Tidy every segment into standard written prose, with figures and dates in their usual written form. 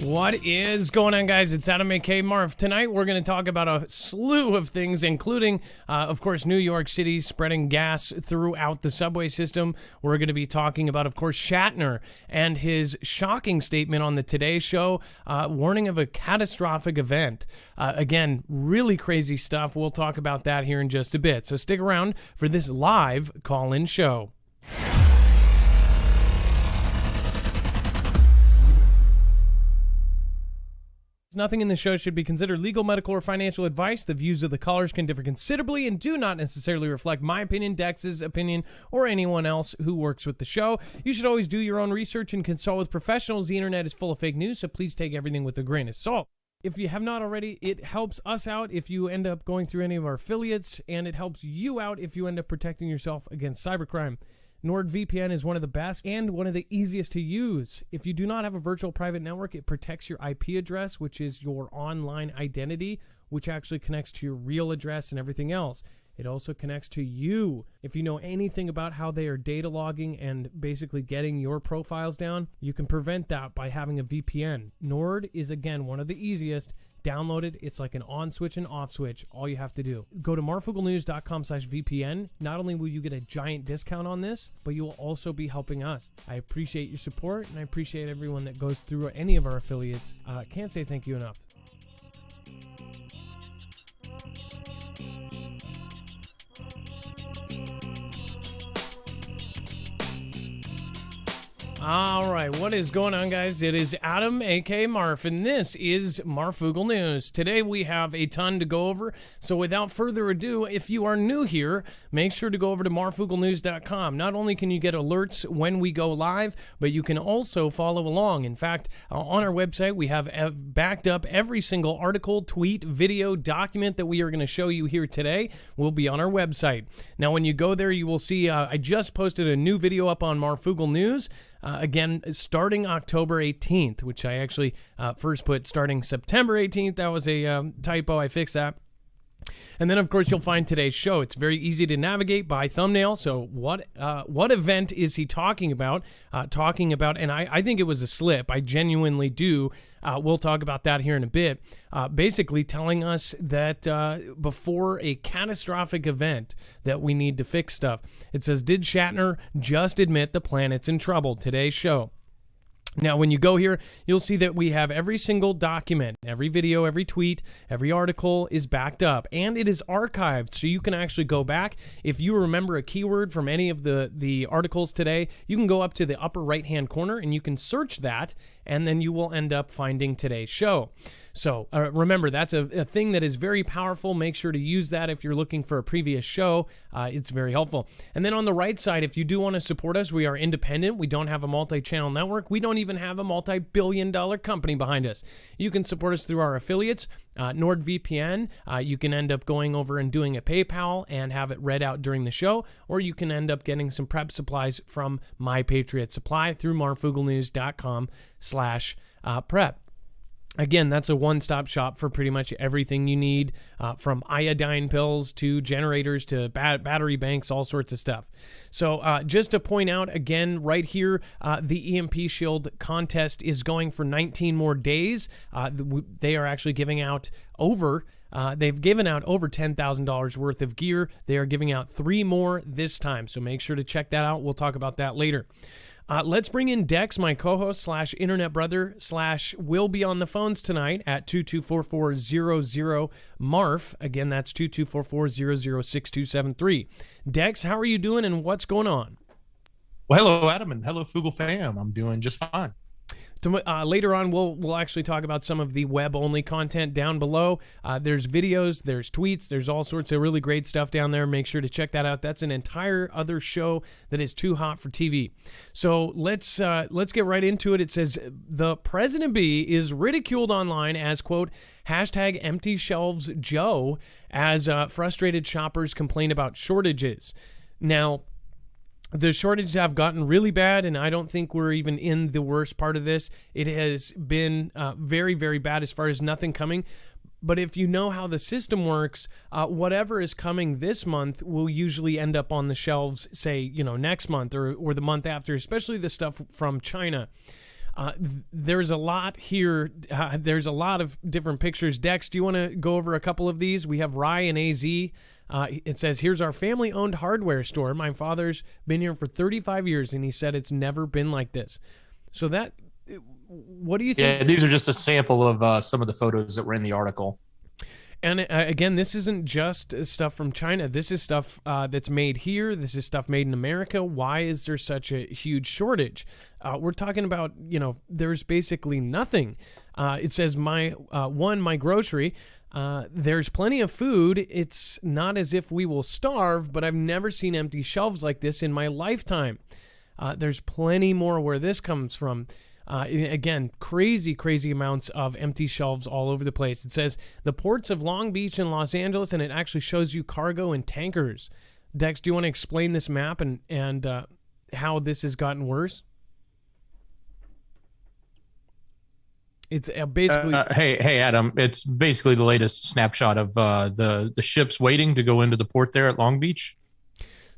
What is going on, guys? It's Adam A.K. Marf. Tonight, we're going to talk about a slew of things, including, of course, New York City spreading gas throughout the subway system. We're going to be talking about, of course, Shatner and his shocking statement on the Today Show, warning of a catastrophic event. Again, really crazy stuff. We'll talk about that here in just a bit. So stick around for this live call-in show. Nothing in the show should be considered legal, medical, or financial advice. The views of the callers can differ considerably and do not necessarily reflect my opinion, Dex's opinion, or anyone else who works with the show. You should always do your own research and consult with professionals. The internet is full of fake news, so please take everything with a grain of salt. If you have not already, it helps us out if you end up going through any of our affiliates, and it helps you out if you end up protecting yourself against cybercrime. NordVPN is one of the best and one of the easiest to use. If you do not have a virtual private network, it protects your IP address, which is your online identity, which actually connects to your real address and everything else. It also connects to you. If you know anything about how they are data logging and basically getting your profiles down, you can prevent that by having a VPN. Nord is, again, one of the easiest. Download it. It's like an on switch and off switch. All you have to do. Go to marfooglenews.com/VPN. Not only will you get a giant discount on this, but you will also be helping us. I appreciate your support, and I appreciate everyone that goes through any of our affiliates. Can't say thank you enough. All right, what is going on, guys? It is Adam, a.k.a. Marf, and this is Marfoogle News. Today we have a ton to go over, so without further ado, if you are new here, make sure to go over to marfooglenews.com. Not only can you get alerts when we go live, but you can also follow along. In fact, on our website, we have backed up every single article, tweet, video, document that we are going to show you here today will be on our website. Now, when you go there, you will see I just posted a new video up on Marfoogle News. Again, starting October 18th, which I actually first put starting September 18th. That was a typo. I fixed that. And then, of course, you'll find today's show. It's very easy to navigate by thumbnail. So what event is he talking about? And I think it was a slip. I genuinely do. We'll talk about that here in a bit. Basically telling us that before a catastrophic event that we need to fix stuff. It says, did Shatner just admit the planet's in trouble? Today's show. Now, when you go here, you'll see that we have every single document, every video, every tweet, every article is backed up, and it is archived, so you can actually go back. If you remember a keyword from any of the articles today, you can go up to the upper right-hand corner, and you can search that, and then you will end up finding today's show. So remember, that's a thing that is very powerful. Make sure to use that if you're looking for a previous show. It's very helpful. And then on the right side, if you do want to support us, we are independent. We don't have a multi-channel network. We don't even have a multi-billion-dollar company behind us. You can support us through our affiliates, NordVPN. You can end up going over and doing a PayPal and have it read out during the show, or you can end up getting some prep supplies from My Patriot Supply through marfooglenews.com/prep. Again, that's a one-stop shop for pretty much everything you need, from iodine pills to generators to battery banks, all sorts of stuff. So just to point out, again, right here, the EMP Shield contest is going for 19 more days. They are actually giving out they've given out over $10,000 worth of gear. They are giving out 3 more this time, so make sure to check that out. We'll talk about that later. Let's bring in Dex, my co-host / internet brother / will be on the phones tonight at 2244-00-MARF. Again, that's 2244-006273. Dex, how are you doing and what's going on? Well, hello, Adam, and hello, Foogle fam. I'm doing just fine. Later on, we'll actually talk about some of the web-only content down below. There's videos, there's tweets, there's all sorts of really great stuff down there. Make sure to check that out. That's an entire other show that is too hot for TV. So let's get right into it. It says, the President Bee is ridiculed online as, quote, #empty shelves Joe, as frustrated shoppers complain about shortages. Now, the shortages have gotten really bad, and I don't think we're even in the worst part of this. It has been very, very bad as far as nothing coming. But if you know how the system works, whatever is coming this month will usually end up on the shelves, say, next month or the month after, especially the stuff from China. There's a lot here. There's a lot of different pictures. Dex, do you want to go over a couple of these? We have Rye and AZ. It says, here's our family-owned hardware store. My father's been here for 35 years, and he said it's never been like this. So what do you think? Yeah, these are just a sample of some of the photos that were in the article. And again, this isn't just stuff from China. This is stuff that's made here. This is stuff made in America. Why is there such a huge shortage? We're talking about, there's basically nothing. It says my grocery. There's plenty of food. It's not as if we will starve, but I've never seen empty shelves like this in my lifetime. There's plenty more where this comes from. Again, crazy amounts of empty shelves all over the place. It says the ports of Long Beach and Los Angeles, and it actually shows you cargo and tankers. Dex, do you want to explain this map and how this has gotten worse? It's basically... Hey, Adam, it's basically the latest snapshot of the ships waiting to go into the port there at Long Beach.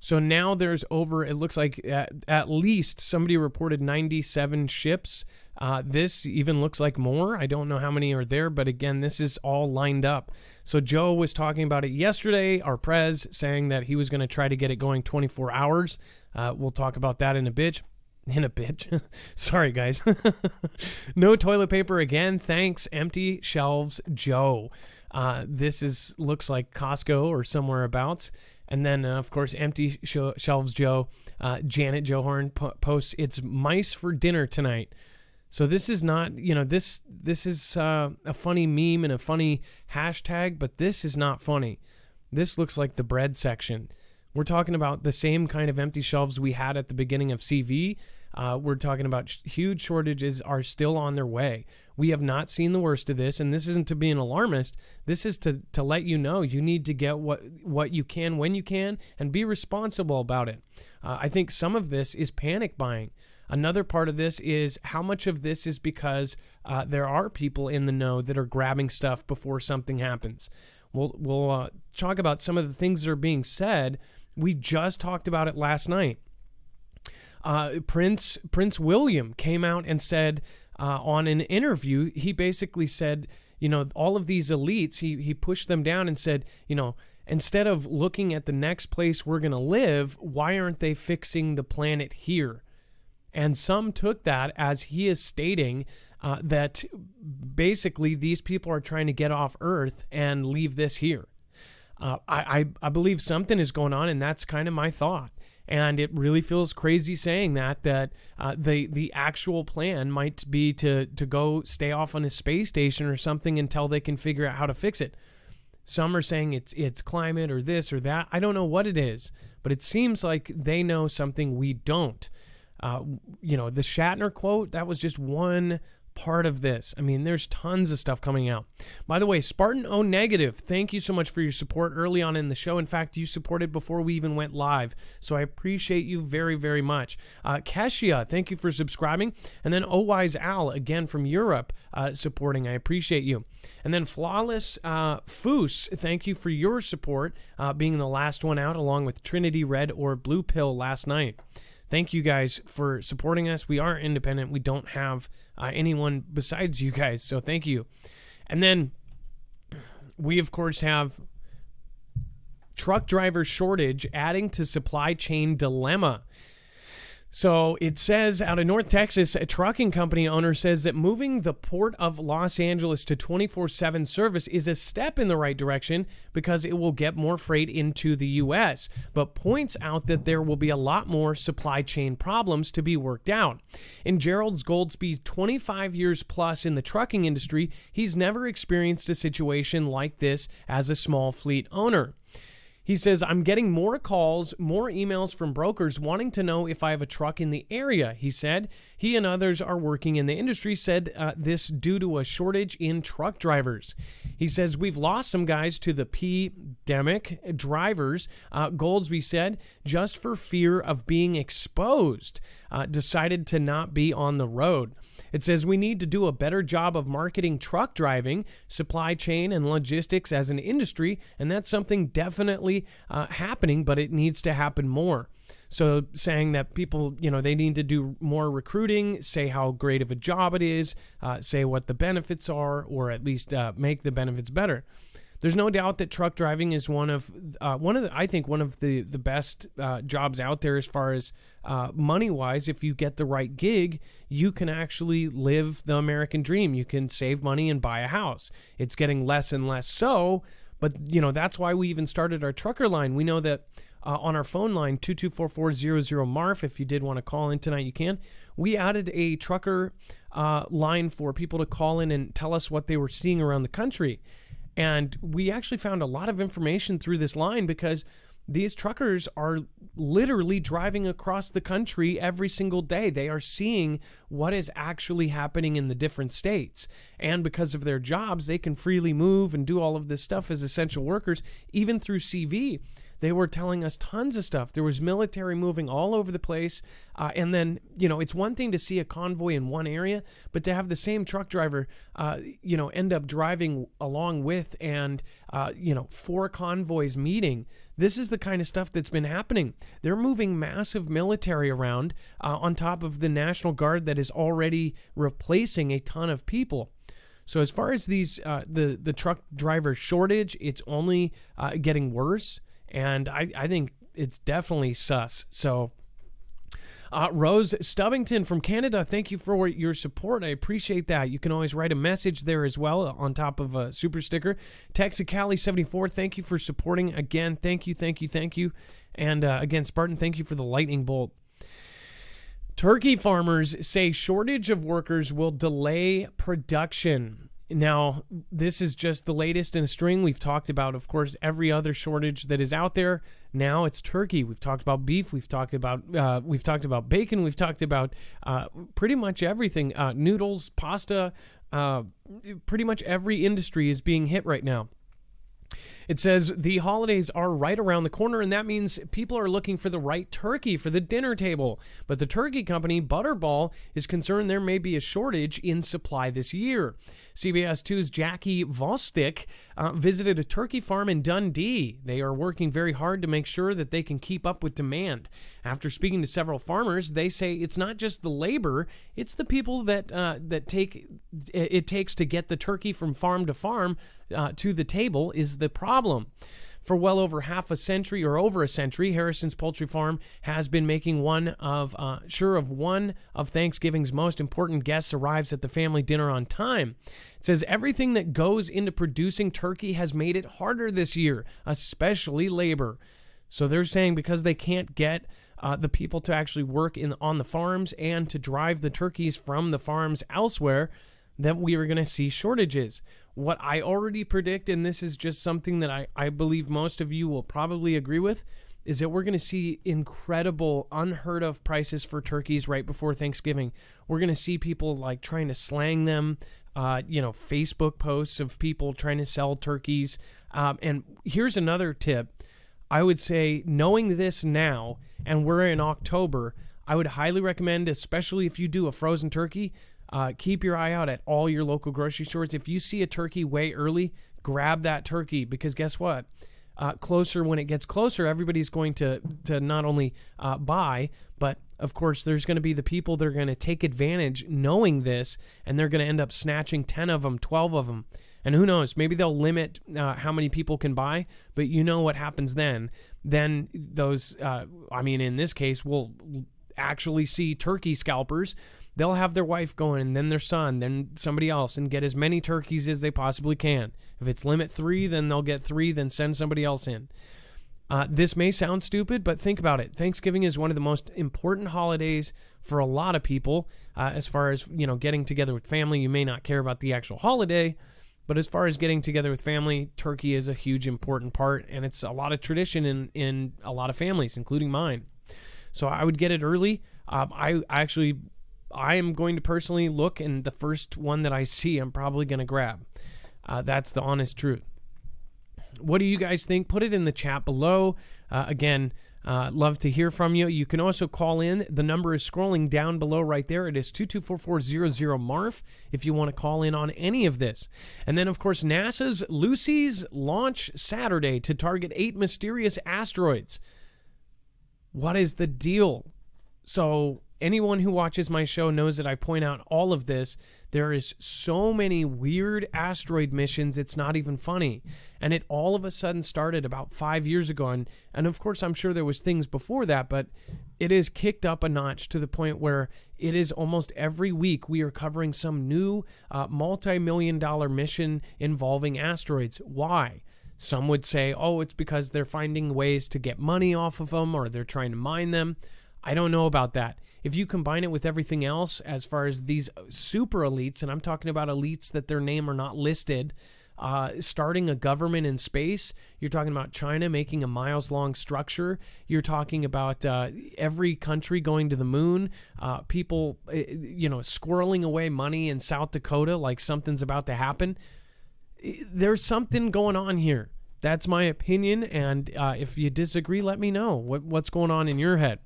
So now it looks like at least somebody reported 97 ships. This even looks like more. I don't know how many are there, but again, this is all lined up. So Joe was talking about it yesterday, our prez, saying that he was going to try to get it going 24 hours. We'll talk about that in a bit. Sorry, guys. No toilet paper again. Thanks, empty shelves, Joe. This looks like Costco or somewhere abouts. And then, of course, empty shelves, Joe. Janet Johorn posts, it's mice for dinner tonight. So this is not, this is a funny meme and a funny hashtag, but this is not funny. This looks like the bread section. We're talking about the same kind of empty shelves we had at the beginning of CV. We're talking about huge shortages are still on their way. We have not seen the worst of this, and this isn't to be an alarmist. This is to let you know you need to get what you can when you can and be responsible about it. I think some of this is panic buying. Another part of this is how much of this is because there are people in the know that are grabbing stuff before something happens. We'll talk about some of the things that are being said. We just talked about it last night. Prince William came out and said on an interview, he basically said, all of these elites, he pushed them down and said, instead of looking at the next place we're going to live, why aren't they fixing the planet here? And some took that as he is stating that basically these people are trying to get off Earth and leave this here. I believe something is going on, and that's kind of my thought. And it really feels crazy saying that the actual plan might be to go stay off on a space station or something until they can figure out how to fix it. Some are saying it's climate or this or that. I don't know what it is, but it seems like they know something we don't. The Shatner quote, that was just one part of this. I mean, there's tons of stuff coming out. By the way, Spartan O Negative, thank you so much for your support early on in the show. In fact, you supported before we even went live, so I appreciate you very, very much. Keshia, thank you for subscribing. And then Wise Al, again from Europe, supporting. I appreciate you. And then Flawless Foos, thank you for your support, being the last one out, along with Trinity Red or Blue Pill last night. Thank you guys for supporting us. We are independent. We don't have anyone besides you guys, so thank you. And then we, of course, have truck driver shortage adding to supply chain dilemma. So it says out of North Texas, a trucking company owner says that moving the Port of Los Angeles to 24/7 service is a step in the right direction because it will get more freight into the U.S., but points out that there will be a lot more supply chain problems to be worked out. In Gerald Goldsby's 25 years plus in the trucking industry, he's never experienced a situation like this as a small fleet owner. He says, I'm getting more calls, more emails from brokers wanting to know if I have a truck in the area, he said. He and others are working in the industry said this due to a shortage in truck drivers. He says, we've lost some guys to the pandemic drivers, Goldsby said, just for fear of being exposed, decided to not be on the road. It says we need to do a better job of marketing truck driving, supply chain, and logistics as an industry, and that's something definitely happening, but it needs to happen more. So saying that people, they need to do more recruiting, say how great of a job it is, say what the benefits are, or at least make the benefits better. There's no doubt that truck driving is one of the best jobs out there as far as money-wise. If you get the right gig, you can actually live the American dream. You can save money and buy a house. It's getting less and less so, but that's why we even started our trucker line. We know that on our phone line, 224-400-MARF, if you did want to call in tonight, you can. We added a trucker line for people to call in and tell us what they were seeing around the country. And we actually found a lot of information through this line because these truckers are literally driving across the country every single day. They are seeing what is actually happening in the different states. And because of their jobs, they can freely move and do all of this stuff as essential workers, even through CV. They were telling us tons of stuff. There was military moving all over the place. And then, it's one thing to see a convoy in one area, but to have the same truck driver, end up driving along with and, 4 convoys meeting. This is the kind of stuff that's been happening. They're moving massive military around on top of the National Guard that is already replacing a ton of people. So as far as these, the truck driver shortage, it's only getting worse. And I think it's definitely sus. So, Rose Stubbington from Canada, thank you for your support. I appreciate that. You can always write a message there as well on top of a super sticker. Texas Cali 74, thank you for supporting. Again, thank you. And again, Spartan, thank you for the lightning bolt. Turkey farmers say shortage of workers will delay production. Now, this is just the latest in a string. We've talked about, of course, every other shortage that is out there. Now it's turkey. We've talked about beef. We've talked about bacon. We've talked about pretty much everything. Noodles, pasta. Pretty much every industry is being hit right now. It says the holidays are right around the corner, and that means people are looking for the right turkey for the dinner table. But the turkey company, Butterball, is concerned there may be a shortage in supply this year. CBS 2's Jackie Vostick visited a turkey farm in Dundee. They are working very hard to make sure that they can keep up with demand. After speaking to several farmers, they say it's not just the labor, it's the people that takes to get the turkey from farm to farm to the table is the problem. For well over half a century or over a century, Harrison's Poultry Farm has been making one of Thanksgiving's most important guests arrives at the family dinner on time. It says everything that goes into producing turkey has made it harder this year, especially labor. So they're saying because they can't get the people to actually work on the farms and to drive the turkeys from the farms elsewhere, that we are going to see shortages. What I already predict, and this is just something that I believe most of you will probably agree with, is that we're going to see incredible, unheard of prices for turkeys right before Thanksgiving. We're going to see people like trying to slang them, Facebook posts of people trying to sell turkeys. And here's another tip. I would say, knowing this now, and we're in October, I would highly recommend, especially if you do a frozen turkey, keep your eye out at all your local grocery stores. If you see a turkey way early, grab that turkey, because guess what? When it gets closer, everybody's going to not only buy, but of course there's going to be the people that are going to take advantage knowing this, and they're going to end up snatching 10 of them, 12 of them. And who knows, maybe they'll limit how many people can buy, but you know what happens then. Then those, in this case, we'll actually see turkey scalpers. They'll have their wife going, and then their son, then somebody else, and get as many turkeys as they possibly can. If it's limit 3, then they'll get 3, then send somebody else in. This may sound stupid, but think about it. Thanksgiving is one of the most important holidays for a lot of people. As far as, getting together with family, you may not care about the actual holiday, but as far as getting together with family, turkey is a huge important part, and it's a lot of tradition in a lot of families, including mine. So I would get it early. I am going to personally look, and the first one that I see, I'm probably going to grab. That's the honest truth. What do you guys think? Put it in the chat below. Again, love to hear from you. You can also call in. The number is scrolling down below right there. It is 224-400-MARF if you want to call in on any of this. And then, of course, NASA's Lucy's launch Saturday to target 8 mysterious asteroids. What is the deal? So anyone who watches my show knows that I point out all of this. There is so many weird asteroid missions, it's not even funny. And it all of a sudden started about 5 years ago. And of course, I'm sure there was things before that, but it is kicked up a notch to the point where it is almost every week we are covering some new multi-million-dollar mission involving asteroids. Why? Some would say, oh, it's because they're finding ways to get money off of them or they're trying to mine them. I don't know about that. If you combine it with everything else, as far as these super elites, and I'm talking about elites that their name are not listed, starting a government in space, you're talking about China making a miles-long structure, you're talking about every country going to the moon, people, squirreling away money in South Dakota like something's about to happen. There's something going on here. That's my opinion, and if you disagree, let me know what's going on in your head.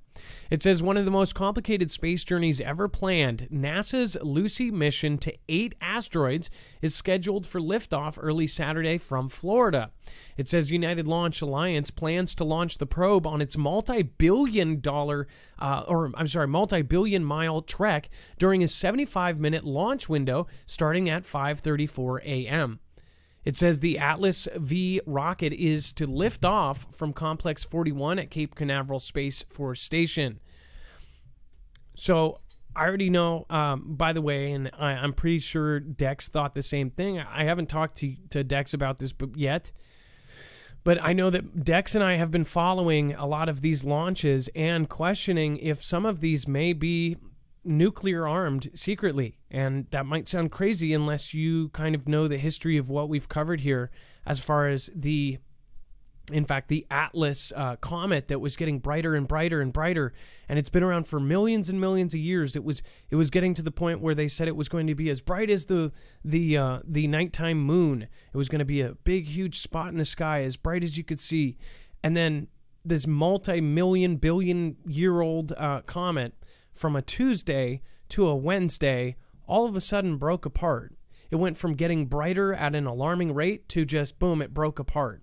It says one of the most complicated space journeys ever planned, NASA's Lucy mission to 8 asteroids is scheduled for liftoff early Saturday from Florida. It says United Launch Alliance plans to launch the probe on its multi-billion mile trek during a 75-minute launch window starting at 5:34 a.m. It says the Atlas V rocket is to lift off from Complex 41 at Cape Canaveral Space Force Station. So I already know, by the way, and I'm pretty sure Dex thought the same thing. I haven't talked to Dex about this yet, but I know that Dex and I have been following a lot of these launches and questioning if some of these may be nuclear armed secretly. And that might sound crazy unless you kind of know the history of what we've covered here as far as the Atlas comet that was getting brighter and brighter and brighter, and it's been around for millions and millions of years. It was getting to the point where they said it was going to be as bright as the nighttime moon. It was going to be a big, huge spot in the sky, as bright as you could see. And then this multi-million, billion-year-old comet from a Tuesday to a Wednesday all of a sudden broke apart. It went from getting brighter at an alarming rate to just, boom, it broke apart.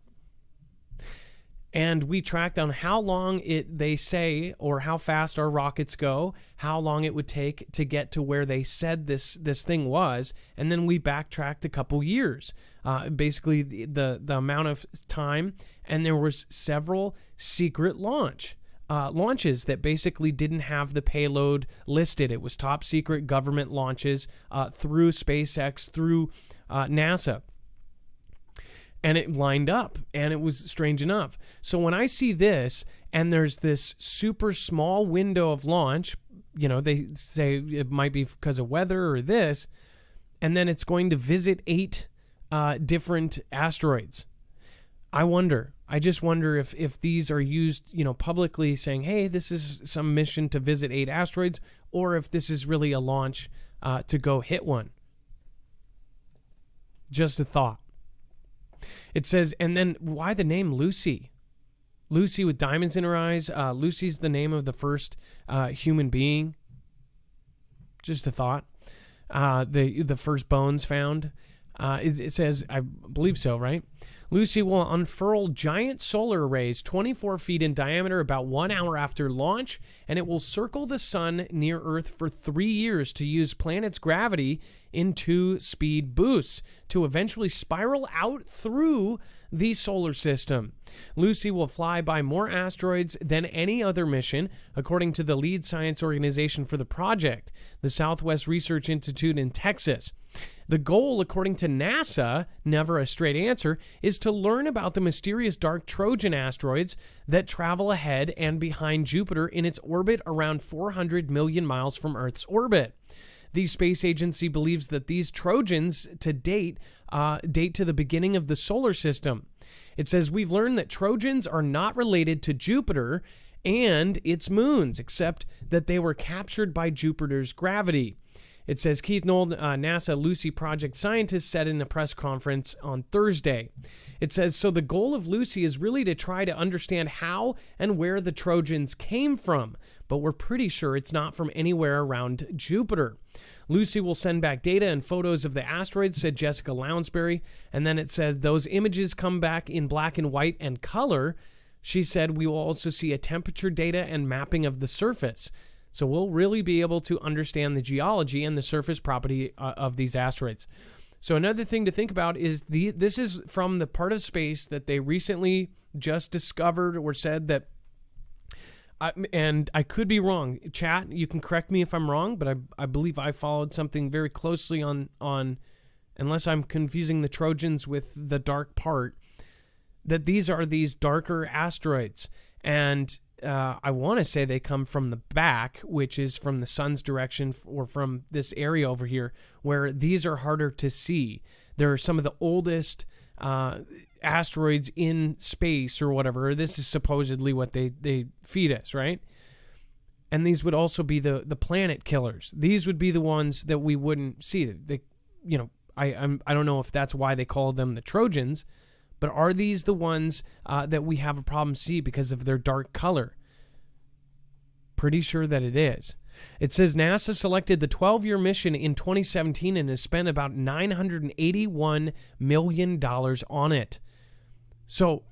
And we tracked on how long they say, or how fast our rockets go, how long it would take to get to where they said this thing was, and then we backtracked a couple years, basically the amount of time, and there was several secret launches that basically didn't have the payload listed. It was top secret government launches through SpaceX, through NASA. And it lined up, and it was strange enough. So when I see this, and there's this super small window of launch, they say it might be because of weather or this, and then it's going to visit 8 different asteroids. I just wonder if these are used, publicly saying, hey, this is some mission to visit 8 asteroids, or if this is really a launch to go hit one. Just a thought. It says, and then why the name Lucy? Lucy with diamonds in her eyes. Lucy's the name of the first human being. Just a thought. The first bones found. It says, I believe so, right? Lucy will unfurl giant solar arrays 24 feet in diameter about 1 hour after launch, and it will circle the sun near Earth for 3 years to use planet's gravity in 2-speed boosts to eventually spiral out through the solar system. Lucy will fly by more asteroids than any other mission, according to the lead science organization for the project, the Southwest Research Institute in Texas. The goal, according to NASA, never a straight answer, is to learn about the mysterious dark Trojan asteroids that travel ahead and behind Jupiter in its orbit around 400 million miles from Earth's orbit. The space agency believes that these Trojans to date to the beginning of the solar system. It says, we've learned that Trojans are not related to Jupiter and its moons, except that they were captured by Jupiter's gravity. It says Keith Noll, NASA Lucy project scientist, said in a press conference on Thursday. It says, so the goal of Lucy is really to try to understand how and where the Trojans came from, but we're pretty sure it's not from anywhere around Jupiter. Lucy will send back data and photos of the asteroids, said Jessica Lounsbury. And then it says those images come back in black and white and color, She said we will also see a temperature data and mapping of the surface. So we'll really be able to understand the geology and the surface property of these asteroids. So another thing to think about is this is from the part of space that they recently just discovered or said that, and I could be wrong. Chat, you can correct me if I'm wrong, but I believe I followed something very closely on, unless I'm confusing the Trojans with the dark part, that these are these darker asteroids. And I want to say they come from the back, which is from the sun's direction, or from this area over here, where these are harder to see. They're some of the oldest asteroids in space or whatever. This is supposedly what they feed us, right? And these would also be the planet killers. These would be the ones that we wouldn't see. I don't know if that's why they call them the Trojans, but are these the ones that we have a problem see because of their dark color? Pretty sure that it is. It says NASA selected the 12-year mission in 2017 and has spent about $981 million on it. So,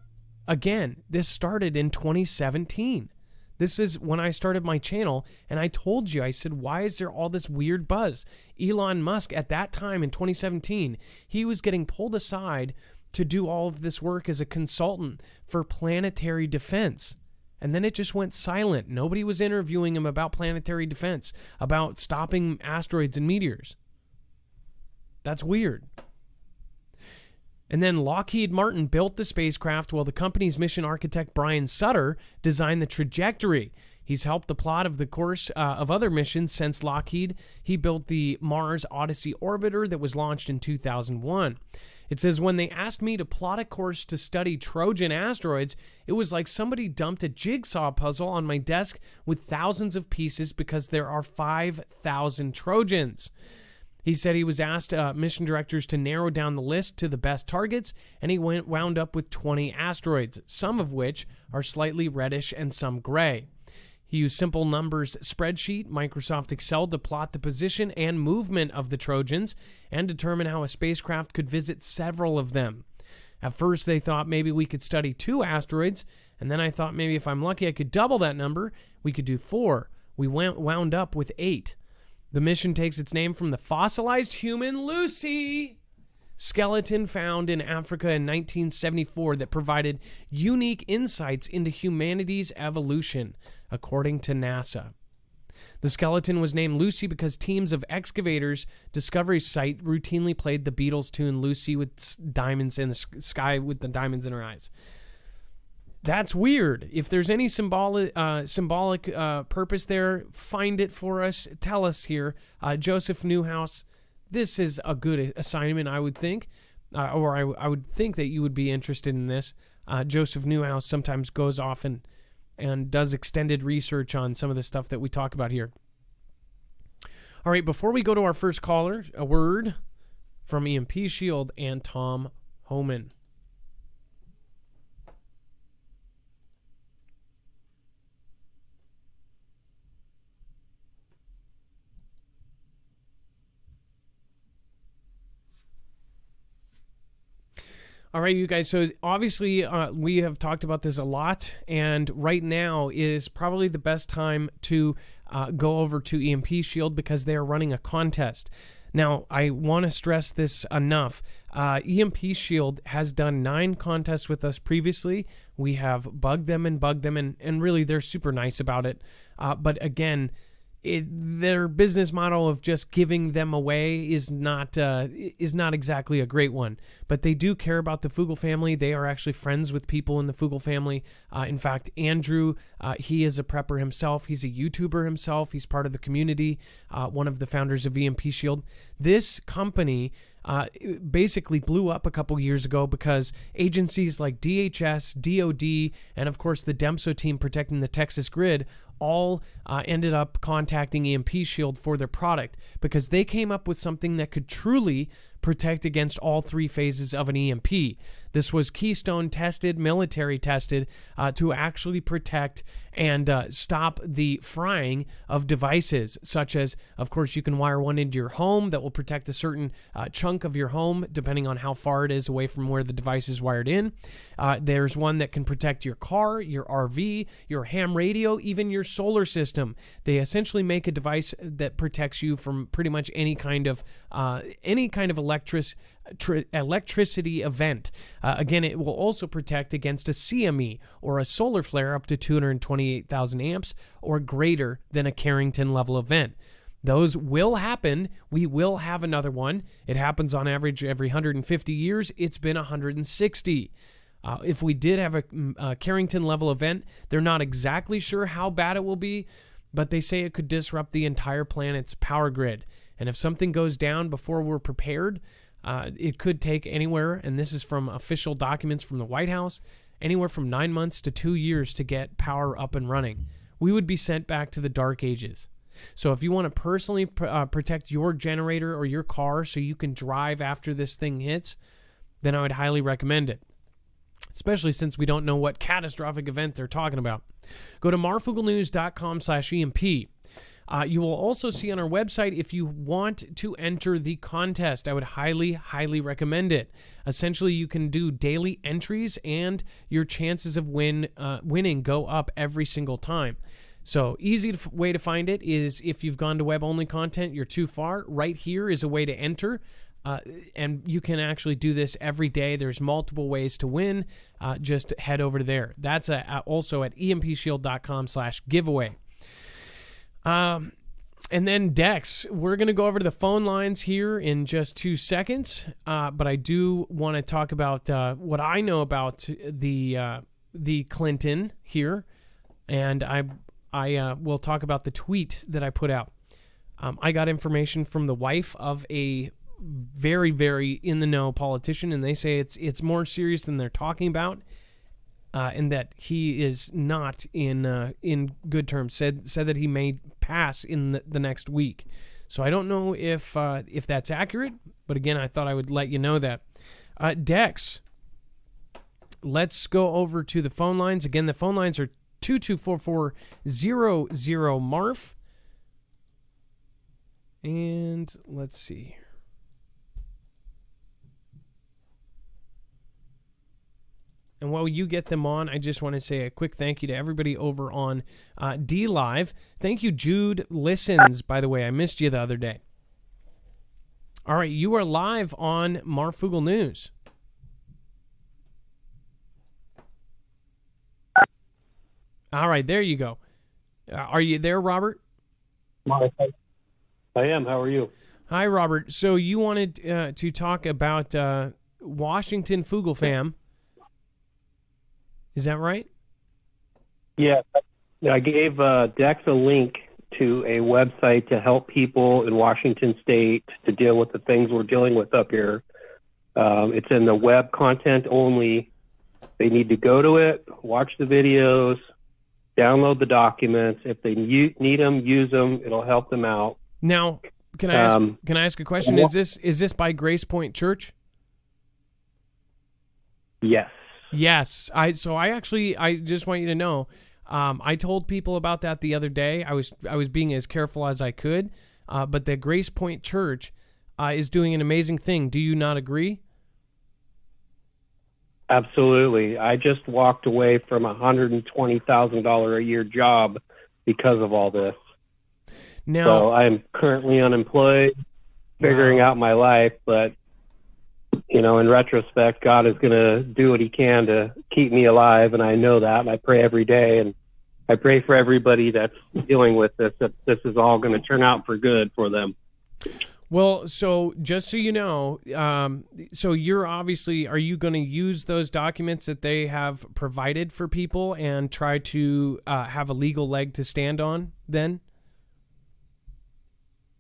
again, this started in 2017. This is when I started my channel, and I told you, I said, why is there all this weird buzz? Elon Musk, at that time in 2017, he was getting pulled aside to do all of this work as a consultant for planetary defense. And then it just went silent. Nobody was interviewing him about planetary defense, about stopping asteroids and meteors. That's weird. And then Lockheed Martin built the spacecraft while the company's mission architect Brian Sutter designed the trajectory. He's helped the plot of the course of other missions since Lockheed. He built the Mars Odyssey orbiter that was launched in 2001. It says, when they asked me to plot a course to study Trojan asteroids, it was like somebody dumped a jigsaw puzzle on my desk with thousands of pieces because there are 5,000 Trojans. He said he was asked mission directors to narrow down the list to the best targets, and he wound up with 20 asteroids, some of which are slightly reddish and some gray. He used simple numbers spreadsheet, Microsoft Excel, to plot the position and movement of the Trojans and determine how a spacecraft could visit several of them. At first, they thought maybe we could study 2 asteroids, and then I thought maybe if I'm lucky I could double that number. We could do 4. We wound up with 8. The mission takes its name from the fossilized human Lucy skeleton found in Africa in 1974 that provided unique insights into humanity's evolution, according to NASA. The skeleton was named Lucy because teams of excavators Discovery Site routinely played the Beatles tune Lucy with diamonds in the sky with the diamonds in her eyes. That's weird. If there's any symbolic purpose there, find it for us. Tell us here. Joseph Newhouse, this is a good assignment, I would think. I would think that you would be interested in this. Joseph Newhouse sometimes goes off and does extended research on some of the stuff that we talk about here. All right, before we go to our first caller, a word from EMP Shield and Tom Homan. All right, you guys, so obviously we have talked about this a lot, and right now is probably the best time to go over to EMP Shield because they are running a contest. Now, I want to stress this enough. EMP Shield has done 9 contests with us previously. We have bugged them, and really they're super nice about it. But again, their business model of just giving them away is not exactly a great one. But they do care about the Foogle family. They are actually friends with people in the Foogle family. In fact, Andrew, he is a prepper himself. He's a YouTuber himself. He's part of the community, one of the founders of EMP Shield. This company basically blew up a couple years ago because agencies like DHS, DOD, and of course the DEMSO team protecting the Texas grid all ended up contacting EMP Shield for their product because they came up with something that could truly protect against all 3 phases of an EMP. This was keystone tested, military tested, to actually protect and stop the frying of devices, such as, of course, you can wire one into your home that will protect a certain chunk of your home, depending on how far it is away from where the device is wired in. There's one that can protect your car, your RV, your ham radio, even your solar system. They essentially make a device that protects you from pretty much any kind of electricity event. Again, it will also protect against a CME or a solar flare up to 228,000 amps or greater than a Carrington level event. Those will happen. We will have another one. It happens on average every 150 years. It's been 160. If we did have a Carrington level event, they're not exactly sure how bad it will be, but they say it could disrupt the entire planet's power grid. And if something goes down before we're prepared, it could take anywhere, and this is from official documents from the White House, anywhere from 9 months to 2 years to get power up and running. We would be sent back to the dark ages. So if you want to personally protect your generator or your car so you can drive after this thing hits, then I would highly recommend it, especially since we don't know what catastrophic event they're talking about. Go to marfooglenews.com/EMP. You will also see on our website, if you want to enter the contest, I would highly, highly recommend it. Essentially, you can do daily entries, and your chances of winning go up every single time. So, easy way to find it is if you've gone to web-only content, you're too far. Right here is a way to enter, and you can actually do this every day. There's multiple ways to win. Just head over to there. That's also at empshield.com/giveaway. And then Dex, we're going to go over to the phone lines here in just 2 seconds. But I do want to talk about what I know about the Clinton here, and I will talk about the tweet that I put out. I got information from the wife of a very, very in the know politician, and they say it's more serious than they're talking about. And that he is not in good terms. Said that he may pass in the next week. So I don't know if that's accurate, but again, I thought I would let you know that. Dex, let's go over to the phone lines. Again, the phone lines are 224400 Marf. And let's see here. And while you get them on, I just want to say a quick thank you to everybody over on D-Live. Thank you, Jude Listens, by the way. I missed you the other day. All right, you are live on Marfoogle News. All right, there you go. Are you there, Robert? I am. How are you? Hi, Robert. So you wanted to talk about Washington Foogle Fam. Is that right? Yeah. I gave Dex a link to a website to help people in Washington State to deal with the things we're dealing with up here. It's in the web content only. They need to go to it, watch the videos, download the documents. If they need them, use them. It'll help them out. Now, can I ask a question? Is this by Grace Point Church? Yes. Yes. I just want you to know, I told people about that the other day. I was being as careful as I could, but the Grace Point Church is doing an amazing thing. Do you not agree? Absolutely. I just walked away from a $120,000 a year job because of all this. Now, so I'm currently unemployed, figuring out my life, but in retrospect, God is going to do what he can to keep me alive, and I know that, and I pray every day, and I pray for everybody that's dealing with this, that this is all going to turn out for good for them. Well, so just so you know, so you're obviously, are you going to use those documents that they have provided for people and try to have a legal leg to stand on then?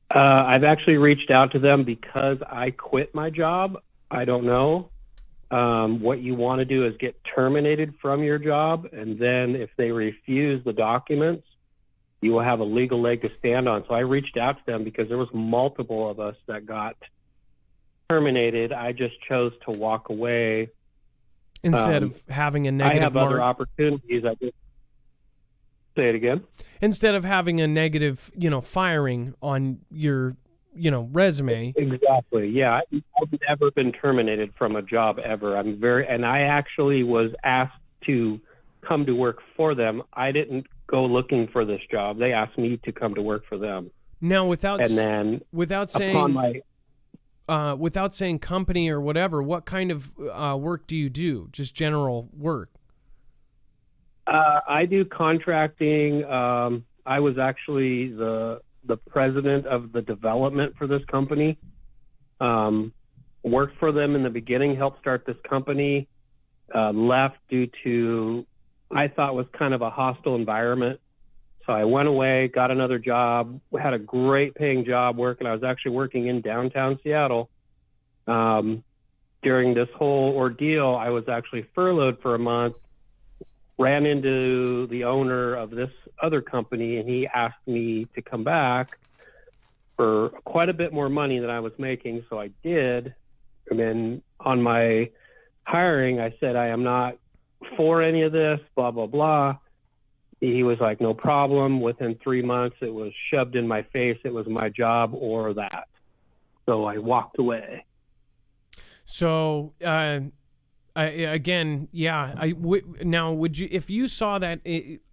I've actually reached out to them because I quit my job. I don't know. What you want to do is get terminated from your job, and then if they refuse the documents, you will have a legal leg to stand on. So I reached out to them because there was multiple of us that got terminated. I just chose to walk away. Instead of having a negative I have mark. other opportunities. I just say it again. Instead of having a negative, firing on your, resume. Exactly. Yeah, I've never been terminated from a job ever. And I actually was asked to come to work for them. I didn't go looking for this job. They asked me to come to work for them. Now, without saying company or whatever, what kind of work do you do? Just general work? I do contracting. I was actually the president of the development for this company. Worked for them in the beginning, helped start this company. Left due to, I thought, was kind of a hostile environment. So I went away, got another job, had a great paying job working. I was actually working in downtown Seattle. During this whole ordeal, I was actually furloughed for a month, ran into the owner of this other company, and he asked me to come back for quite a bit more money than I was making. So I did. And then on my hiring, I said, I am not for any of this, blah, blah, blah. He was like, no problem. Within 3 months, it was shoved in my face. It was my job or that. So I walked away. So, now, would you, if you saw that,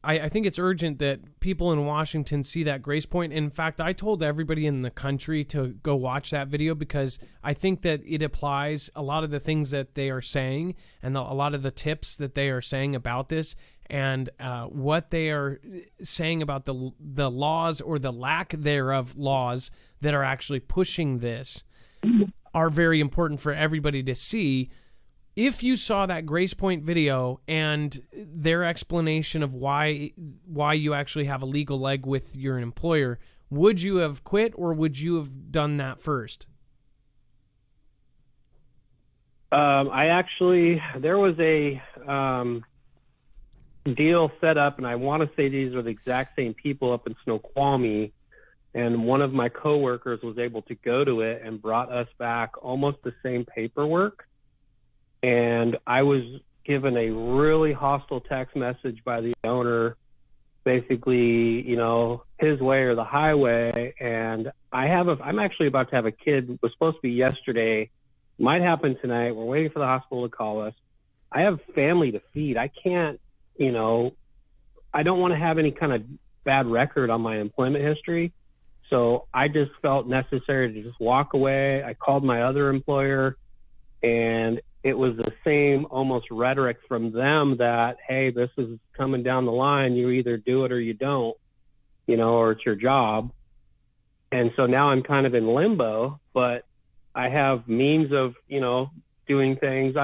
I think it's urgent that people in Washington see that grace point. In fact, I told everybody in the country to go watch that video because I think that it applies a lot of the things that they are saying and a lot of the tips that they are saying about this. And what they are saying about the laws or the lack thereof laws that are actually pushing this are very important for everybody to see. If you saw that Grace Point video and their explanation of why you actually have a legal leg with your employer, would you have quit or would you have done that first? There was a deal set up, and I want to say these are the exact same people up in Snoqualmie, and one of my coworkers was able to go to it and brought us back almost the same paperwork. And I was given a really hostile text message by the owner, basically, his way or the highway. And I'm actually about to have a kid. It was supposed to be yesterday, might happen tonight. We're waiting for the hospital to call us. I have family to feed. I can't, I don't want to have any kind of bad record on my employment history. So I just felt necessary to just walk away. I called my other employer, and it was the same almost rhetoric from them that, hey, this is coming down the line. You either do it or you don't, or it's your job. And so now I'm kind of in limbo, but I have means of, doing things.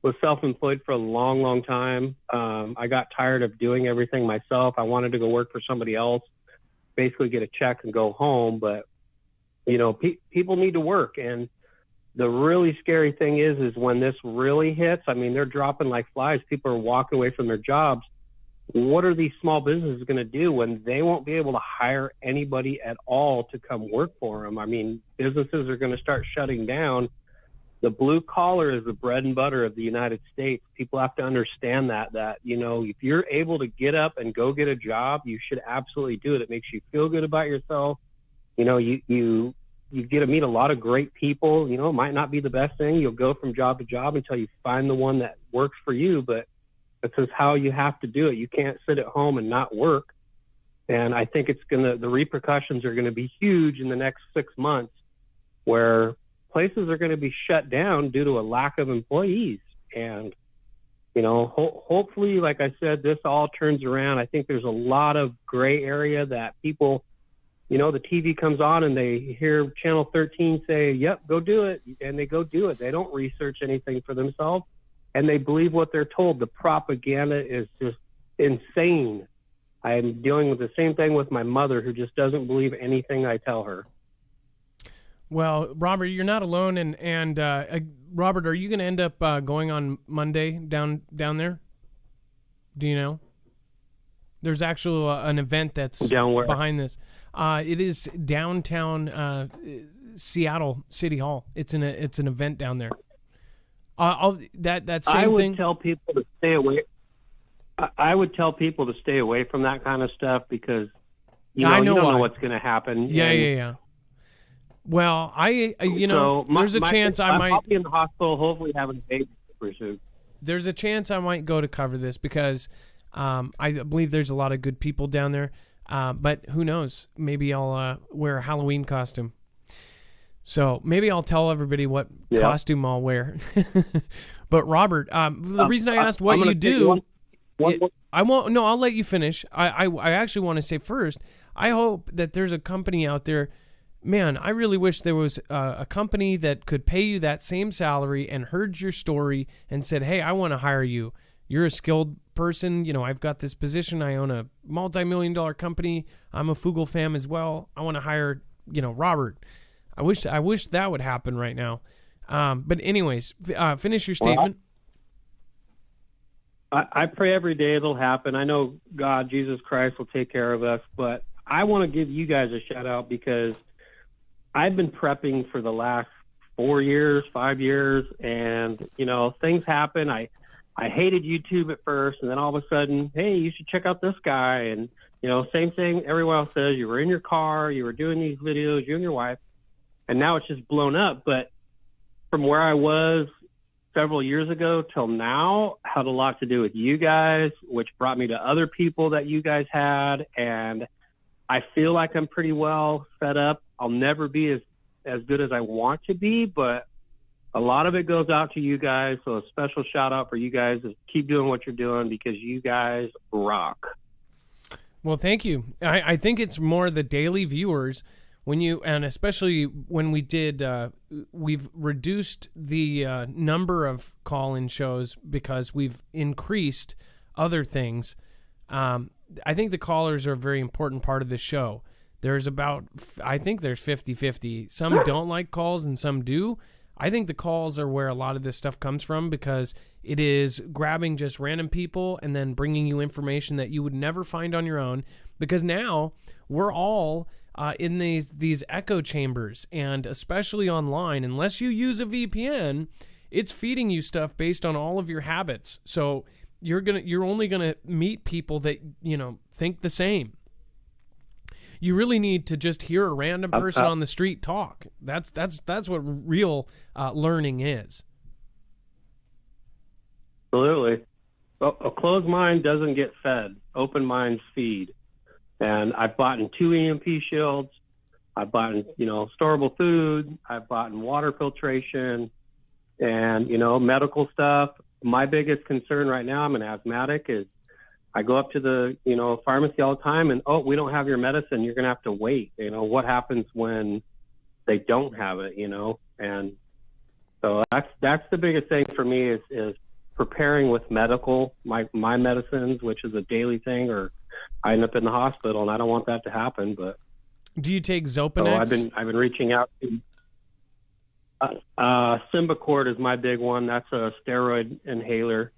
Was self-employed for a long, long time. I got tired of doing everything myself. I wanted to go work for somebody else, basically get a check and go home. But, people need to work. And the really scary thing is when this really hits, they're dropping like flies. People are walking away from their jobs. What are these small businesses going to do when they won't be able to hire anybody at all to come work for them? Businesses are going to start shutting down. The blue collar is the bread and butter of the United States. People have to understand that, if you're able to get up and go get a job, you should absolutely do it. It makes you feel good about yourself. You get to meet a lot of great people. It might not be the best thing. You'll go from job to job until you find the one that works for you, but this is how you have to do it. You can't sit at home and not work. And I think the repercussions are going to be huge in the next 6 months, where places are going to be shut down due to a lack of employees. And, hopefully, like I said, this all turns around. I think there's a lot of gray area that people, the TV comes on and they hear Channel 13 say, yep, go do it. And they go do it. They don't research anything for themselves, and they believe what they're told. The propaganda is just insane. I'm dealing with the same thing with my mother, who just doesn't believe anything I tell her. Well, Robert, you're not alone, and Robert, are you going to end up going on Monday down there? Do you know? There's actually an event that's down where? Behind this. It is downtown Seattle City Hall. It's an event down there. That same I would thing. tell people to stay away. I would tell people to stay away from that kind of stuff because you don't know what's going to happen. Yeah. Well, there's a chance I might. I'll be in the hospital, hopefully having a baby pretty soon. There's a chance I might go to cover this because I believe there's a lot of good people down there. But who knows? Maybe I'll wear a Halloween costume. So maybe I'll tell everybody what costume I'll wear. But Robert, the reason I asked what you do, I won't. No, I'll let you finish. I actually want to say first, I hope that there's a company out there. Man, I really wish there was a company that could pay you that same salary and heard your story and said, hey, I want to hire you. You're a skilled person. I've got this position. I own a multi-million-dollar company. I'm a Foogle fam as well. I want to hire, Robert. I wish that would happen right now. But anyways, finish your statement. Well, I pray every day it'll happen. I know God, Jesus Christ will take care of us, but I want to give you guys a shout out because I've been prepping for the last 4 years, 5 years, and, things happen. I hated YouTube at first, and then all of a sudden, hey, you should check out this guy. And, same thing everyone else says. You were in your car, you were doing these videos, you and your wife, and now it's just blown up. But from where I was several years ago till now had a lot to do with you guys, which brought me to other people that you guys had, and I feel like I'm pretty well set up. I'll never be as good as I want to be, but a lot of it goes out to you guys. So a special shout out for you guys is keep doing what you're doing because you guys rock. Well, thank you. I think it's more the daily viewers and especially when we did, we've reduced the number of call-in shows because we've increased other things. I think the callers are a very important part of the show. There's I think there's 50-50. Some don't like calls and some do. I think the calls are where a lot of this stuff comes from because it is grabbing just random people and then bringing you information that you would never find on your own because now we're all in these echo chambers, and especially online, unless you use a VPN, it's feeding you stuff based on all of your habits. So you're only gonna meet people that think the same. You really need to just hear a random person on the street talk. That's what real learning is. Absolutely. Well, a closed mind doesn't get fed. Open minds feed. And I've bought in 2 EMP shields. I've bought in, storable food. I've bought in water filtration and, medical stuff. My biggest concern right now, I'm an asthmatic, is I go up to the, pharmacy all the time and, we don't have your medicine. You're going to have to wait. What happens when they don't have it, And so that's the biggest thing for me is preparing with my medicines, which is a daily thing, or I end up in the hospital, and I don't want that to happen. But do you take Zopanex? So I've been reaching out to Symbicort is my big one. That's a steroid inhaler.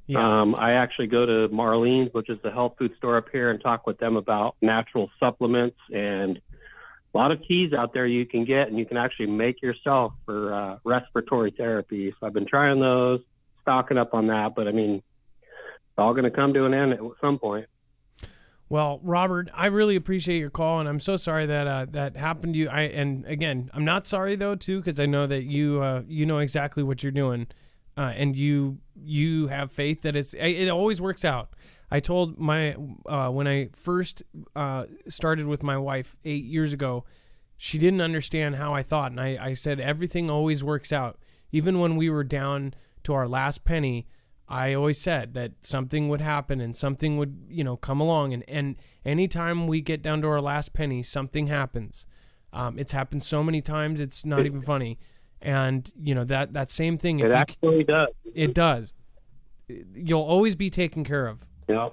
Yeah. I actually go to Marlene's, which is the health food store up here, and talk with them about natural supplements and a lot of teas out there you can get, and you can actually make yourself for respiratory therapy. So I've been trying those, stocking up on that, but it's all going to come to an end at some point. Well, Robert, I really appreciate your call, and I'm so sorry that that happened to you. And again, I'm not sorry though, too, because I know that you know exactly what you're doing, and you have faith that it always works out. I told when I first started with my wife 8 years ago, she didn't understand how I thought, and I said everything always works out. Even when we were down to our last penny, I always said that something would happen and something would, come along. And anytime we get down to our last penny, something happens. It's happened so many times, it's not even funny. And, that same thing. It actually does. It does. You'll always be taken care of. Yeah.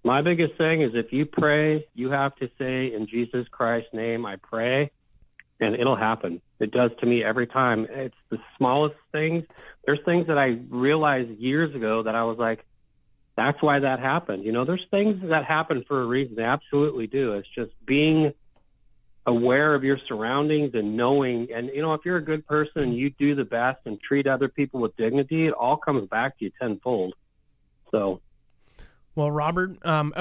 My biggest thing is if you pray, you have to say, in Jesus Christ's name, I pray, and it'll happen. It does to me every time. It's the smallest things. There's things that I realized years ago that I was like, that's why that happened. There's things that happen for a reason. They absolutely do. It's just being aware of your surroundings and knowing, and if you're a good person, you do the best and treat other people with dignity, it all comes back to you tenfold. So, well, Robert,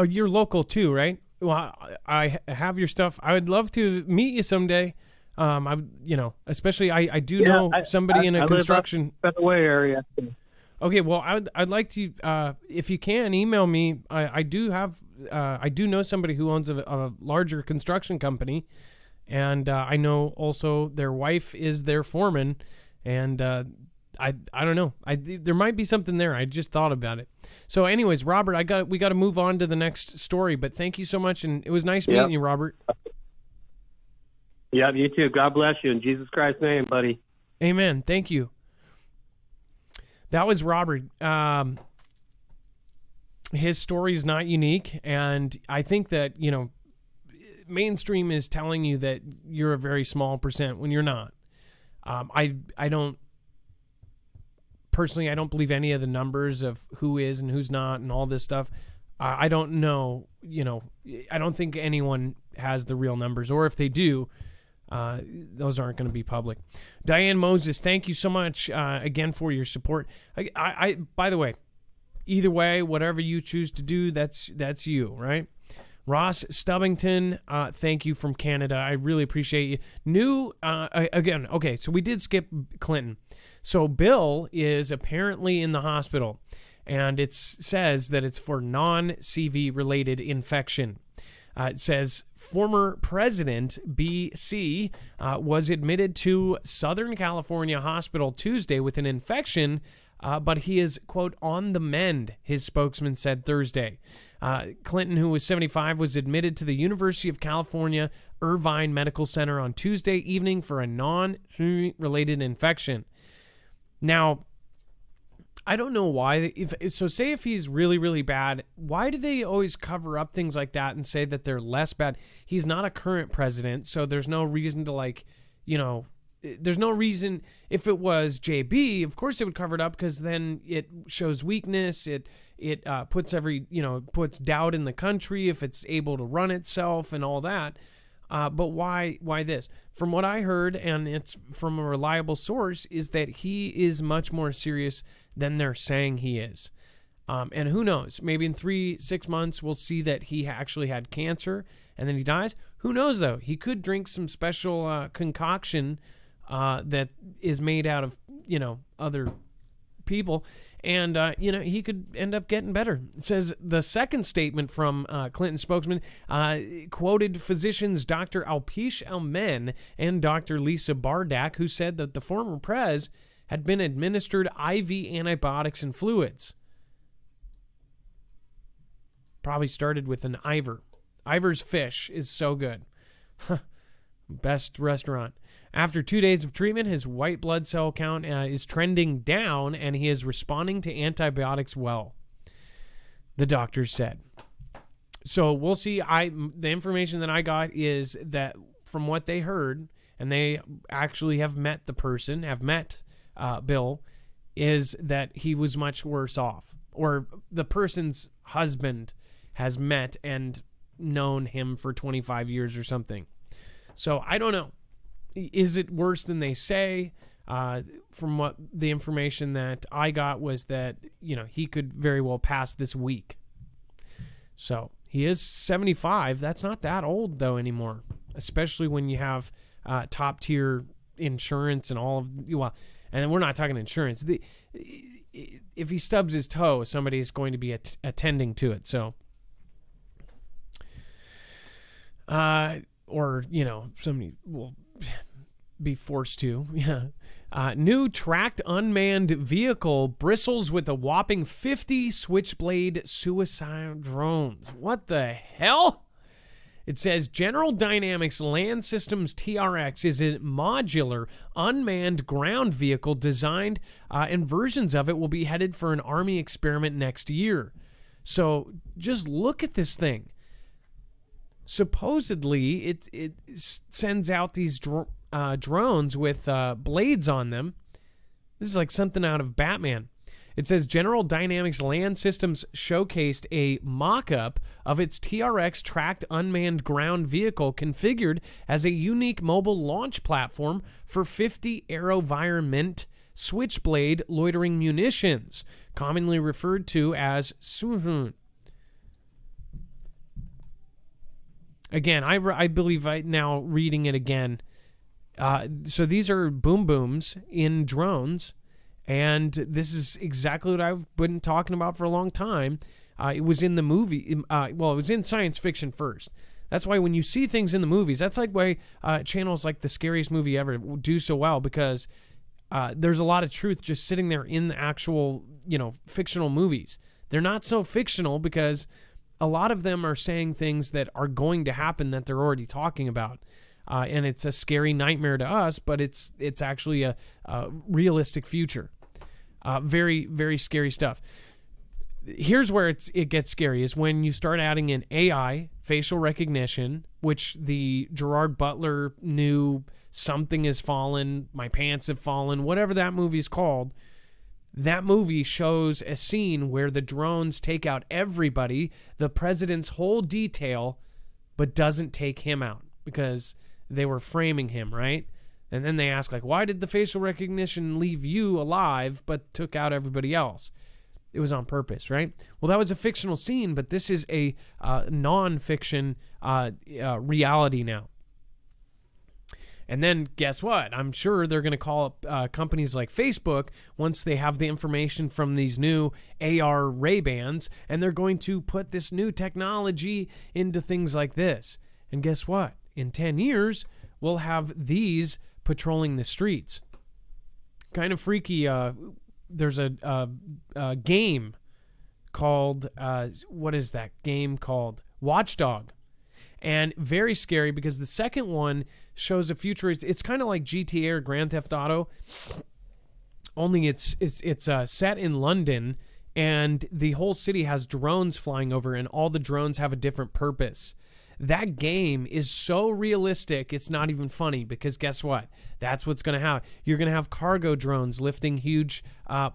you're local too, right? Well, I have your stuff. I would love to meet you someday. Especially I do know somebody in a construction Fenway area. Okay, well, I'd like to, if you can, email me. I do know somebody who owns a larger construction company, and I know also their wife is their foreman, and I don't know. There might be something there. I just thought about it. So, anyways, Robert, we got to move on to the next story. But thank you so much, and it was nice meeting you, Robert. Yeah, you too. God bless you in Jesus Christ's name, buddy. Amen. Thank you. That was Robert. His story is not unique, and I think that mainstream is telling you that you're a very small percent when you're not. I don't. Personally, I don't believe any of the numbers of who is and who's not and all this stuff. I don't know, I don't think anyone has the real numbers, or if they do, those aren't going to be public. Diane Moses, thank you so much again for your support. I by the way, either way, whatever you choose to do, that's you, right? Ross Stubbington, thank you from Canada. I really appreciate you. Again, okay, so we did skip Clinton. So Bill is apparently in the hospital, and it says that it's for non-CV related infection. It says former President BC was admitted to Southern California hospital Tuesday with an infection, but he is, quote, on the mend, his spokesman said Thursday. Clinton, who was 75, was admitted to the University of California Irvine Medical Center on Tuesday evening for a non-related infection. Now, I don't know why. Say if he's really, really bad, why do they always cover up things like that and say that they're less bad? He's not a current president, so there's no reason to there's no reason. If it was JB, of course it would cover it up, because then it shows weakness. It puts puts doubt in the country if it's able to run itself and all that. But why this? From what I heard, and it's from a reliable source, is that he is much more serious than they're saying he is. And who knows? Maybe in 3-6 months, we'll see that he actually had cancer and then he dies. Who knows, though? He could drink some special concoction that is made out of, other people. And, he could end up getting better. It says the second statement from Clinton's spokesman quoted physicians Dr. Alpesh Almen and Dr. Lisa Bardak, who said that the former prez had been administered IV antibiotics and fluids. Probably started with an Ivor. Ivor's Fish is so good. Best restaurant. After 2 days of treatment, his white blood cell count is trending down, and he is responding to antibiotics well, the doctors said. So we'll see. The information that I got is that from what they heard, and they actually have met Bill, is that he was much worse off, or the person's husband has met and known him for 25 years or something. So I don't know. Is it worse than they say? From what the information that I got was that, he could very well pass this week. So he is 75. That's not that old, though, anymore, especially when you have top tier insurance and all of, and we're not talking insurance. If he stubs his toe, somebody is going to be attending to it. So, or, somebody will be forced to. New tracked unmanned vehicle bristles with a whopping 50 Switchblade suicide drones. What the hell? It says General Dynamics Land Systems TRX is a modular unmanned ground vehicle designed, and versions of it will be headed for an Army experiment next year. So just look at this thing. Supposedly, it sends out these drones with blades on them. This is like something out of Batman. It says General Dynamics Land Systems showcased a mock-up of its TRX tracked unmanned ground vehicle configured as a unique mobile launch platform for 50 AeroVironment Switchblade loitering munitions, commonly referred to as Suhun. Again, I believe now reading it again. So these are boom booms in drones, and this is exactly what I've been talking about for a long time. It was in the movie. It was in science fiction first. That's why when you see things in the movies, that's like why channels like The Scariest Movie Ever do so well, because there's a lot of truth just sitting there in the actual, fictional movies. They're not so fictional because a lot of them are saying things that are going to happen that they're already talking about. And it's a scary nightmare to us, but it's actually a realistic future. Very, very scary stuff. Here's where it gets scary, is when you start adding in AI, facial recognition, which the Gerard Butler new Something Has Fallen, My Pants Have Fallen, whatever that movie's called. That movie shows a scene where the drones take out everybody, the president's whole detail, but doesn't take him out because they were framing him, right? And then they ask, like, why did the facial recognition leave you alive but took out everybody else? It was on purpose, right? Well, that was a fictional scene, but this is a non-fiction reality now. And then guess what? I'm sure they're going to call up companies like Facebook once they have the information from these new AR Ray-Bans, and they're going to put this new technology into things like this. And guess what? In 10 years, we'll have these patrolling the streets. Kind of freaky. There's a game called, what is that game called? Watchdog. And very scary because the second one shows a future. It's kind of like GTA or Grand Theft Auto, only it's set in London, and the whole city has drones flying over, and all the drones have a different purpose. That game is so realistic, it's not even funny, because guess what? That's what's going to happen. You're going to have cargo drones lifting huge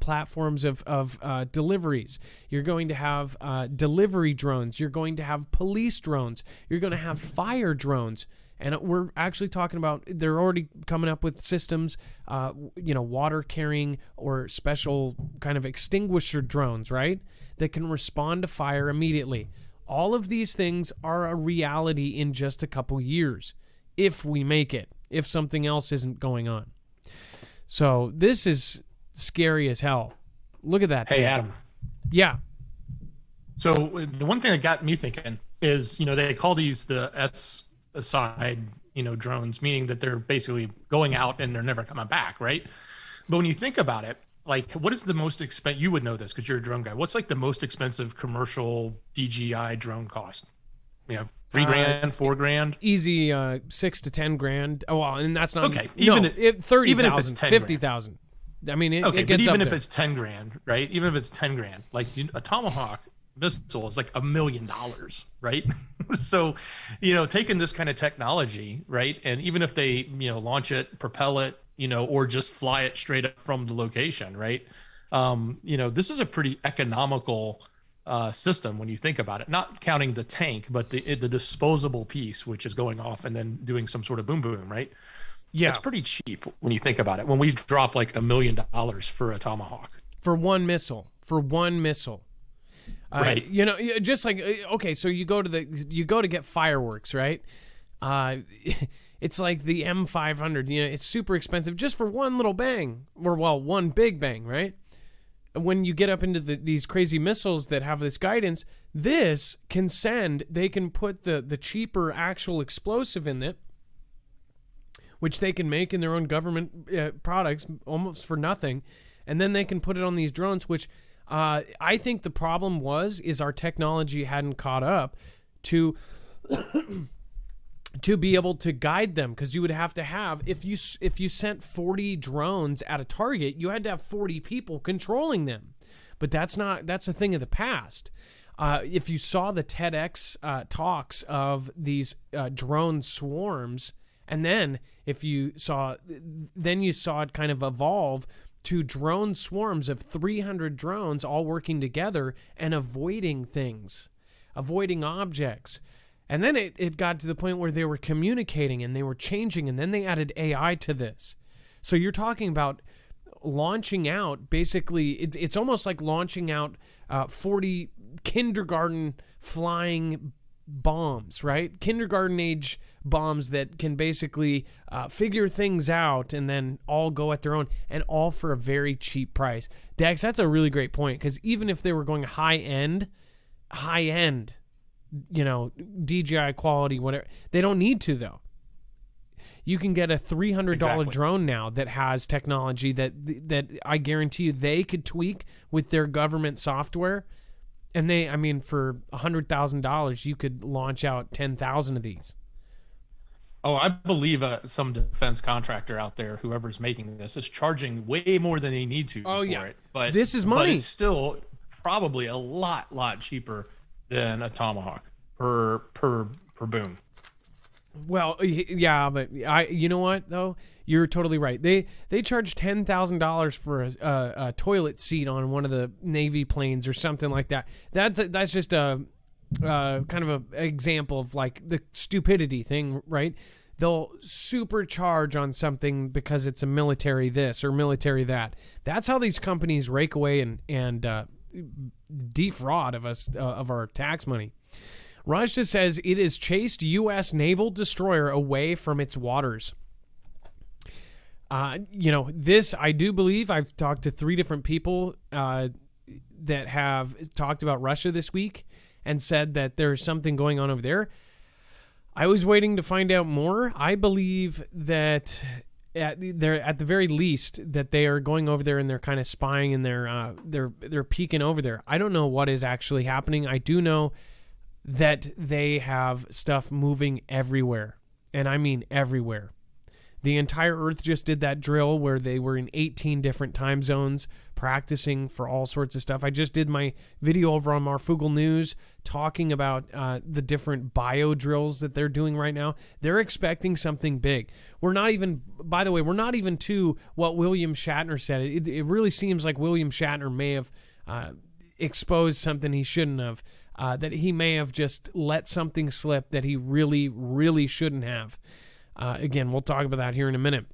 platforms of deliveries. You're going to have delivery drones. You're going to have police drones. You're going to have fire drones. And we're actually talking about, they're already coming up with systems, water carrying or special kind of extinguisher drones, right? That can respond to fire immediately. All of these things are a reality in just a couple years, if we make it, if something else isn't going on. So this is scary as hell. Look at that. Hey, Adam. Yeah. So the one thing that got me thinking is, they call these the S-side, drones, meaning that they're basically going out and they're never coming back, right? But when you think about it, like, what is the most expensive? You would know this because you're a drone guy. What's like the most expensive commercial DJI drone cost? $3,000, $4,000, easy, 6 to 10 grand. Oh, well, and that's not okay. 30,000, even if it's 50,000. I mean, it okay, gets but even up if there. it's 10 grand, right? Even if it's 10 grand, like a Tomahawk missile is like $1 million, right? So, taking this kind of technology, right? And even if they, launch it, propel it, or just fly it straight up from the location, right? This is a pretty economical system when you think about it, not counting the tank, but the disposable piece, which is going off and then doing some sort of boom boom, right? Yeah. It's pretty cheap when you think about it. When we drop like $1 million for a Tomahawk. For one missile. Right. Just like, okay, so you go to get fireworks, right? It's like the M500, it's super expensive just for one little bang, or one big bang, right? When you get up into these crazy missiles that have this guidance, they can put the cheaper actual explosive in it, which they can make in their own government products almost for nothing, and then they can put it on these drones, which I think the problem is our technology hadn't caught up to be able to guide them, because you would have to have, if you sent 40 drones at a target, you had to have 40 people controlling them. But that's a thing of the past. If you saw the TEDx talks of these drone swarms, and then you saw it kind of evolve to drone swarms of 300 drones all working together and avoiding things, avoiding objects. And then it got to the point where they were communicating and they were changing, and then they added AI to this. So you're talking about launching out, basically, it's almost like launching out 40 kindergarten flying bombs, right? Kindergarten age bombs that can basically figure things out and then all go at their own, and all for a very cheap price. Dex, that's a really great point, because even if they were going high end, DJI quality, whatever, they don't need to, though. You can get a $300 drone now that has technology that I guarantee you they could tweak with their government software. And for $100,000, you could launch out 10,000 of these. Oh, I believe some defense contractor out there, whoever's making this, is charging way more than they need to for it. But this is money. But it's still probably a lot cheaper than a Tomahawk per boom. Well, yeah, but you know what though? You're totally right. They charge $10,000 for a toilet seat on one of the Navy planes or something like that. That's just a kind of an example of like the stupidity thing, right? They'll supercharge on something because it's a military this or military that. That's how these companies rake away and defraud of us of our tax money. Russia says it has chased U.S. naval destroyer away from its waters. This I do believe. I've talked to 3 different people that have talked about Russia this week and said that there's something going on over there. I was waiting to find out more. I believe that at the very least that they are going over there and they're kind of spying and they're peeking over there. I don't know what is actually happening. I do know that they have stuff moving everywhere, and I mean everywhere. The entire Earth just did that drill where they were in 18 different time zones practicing for all sorts of stuff. I just did my video over on Marfoogle News talking about the different bio drills that they're doing right now. They're expecting something big. We're not even to what William Shatner said. It really seems like William Shatner may have exposed something he shouldn't have. That he may have just let something slip that he really, really shouldn't have. Again, we'll talk about that here in a minute.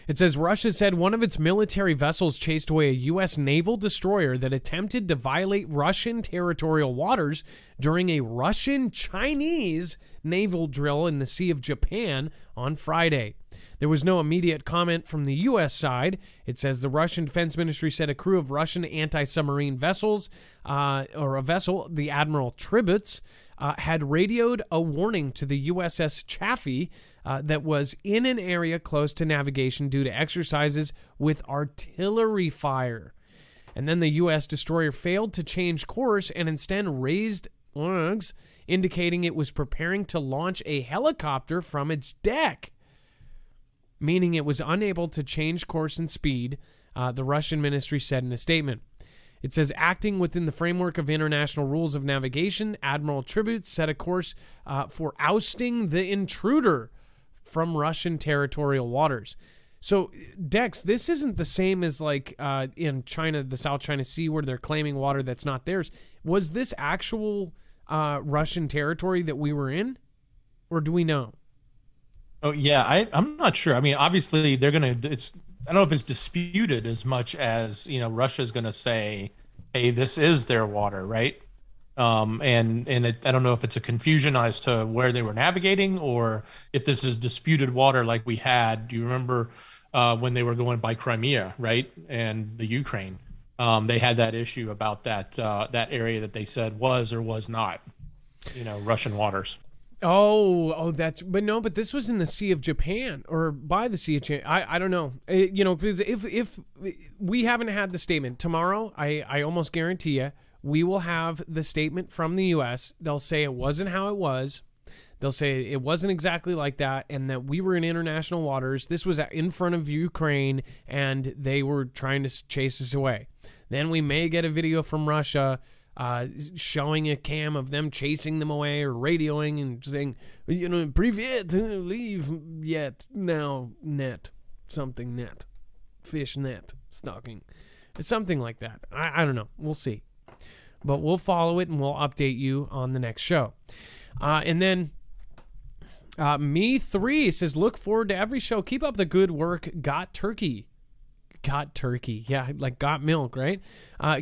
It says Russia said one of its military vessels chased away a U.S. naval destroyer that attempted to violate Russian territorial waters during a Russian-Chinese naval drill in the Sea of Japan on Friday. There was no immediate comment from the U.S. side. It says the Russian Defense Ministry said a crew of Russian anti-submarine vessels, or a vessel, the Admiral Tributz, had radioed a warning to the USS Chaffee that was in an area close to navigation due to exercises with artillery fire. And then the U.S. destroyer failed to change course and instead raised flags, indicating it was preparing to launch a helicopter from its deck, meaning it was unable to change course and speed, the Russian ministry said in a statement. It says, acting within the framework of international rules of navigation, Admiral Tributz set a course for ousting the intruder from Russian territorial waters. So, Dex, this isn't the same as like in China, the South China Sea, where they're claiming water that's not theirs. Was this actual Russian territory that we were in, or do we know? Oh yeah, I'm not sure. I mean, obviously they're gonna. I don't know if it's disputed as much as Russia's gonna say, "Hey, this is their water," right? I don't know if it's a confusion as to where they were navigating or if this is disputed water like we had. Do you remember when they were going by Crimea, right, and the Ukraine? They had that issue about that area that they said was or was not, Russian waters. But this was in the Sea of Japan or by the Sea of Japan. I don't know. Because if we haven't had the statement tomorrow, I almost guarantee you we will have the statement from the U.S. They'll say it wasn't how it was. They'll say it wasn't exactly like that, and that we were in international waters. This was in front of Ukraine, and they were trying to chase us away. Then we may get a video from Russia showing a cam of them chasing them away or radioing and saying, "Privyet, leave yet now net something net." fishnet stocking. It's something like that. I don't know. We'll see. But we'll follow it and we'll update you on the next show. And then Me3 says, look forward to every show. Keep up the good work. Got turkey. Got turkey. Yeah, like got milk, right?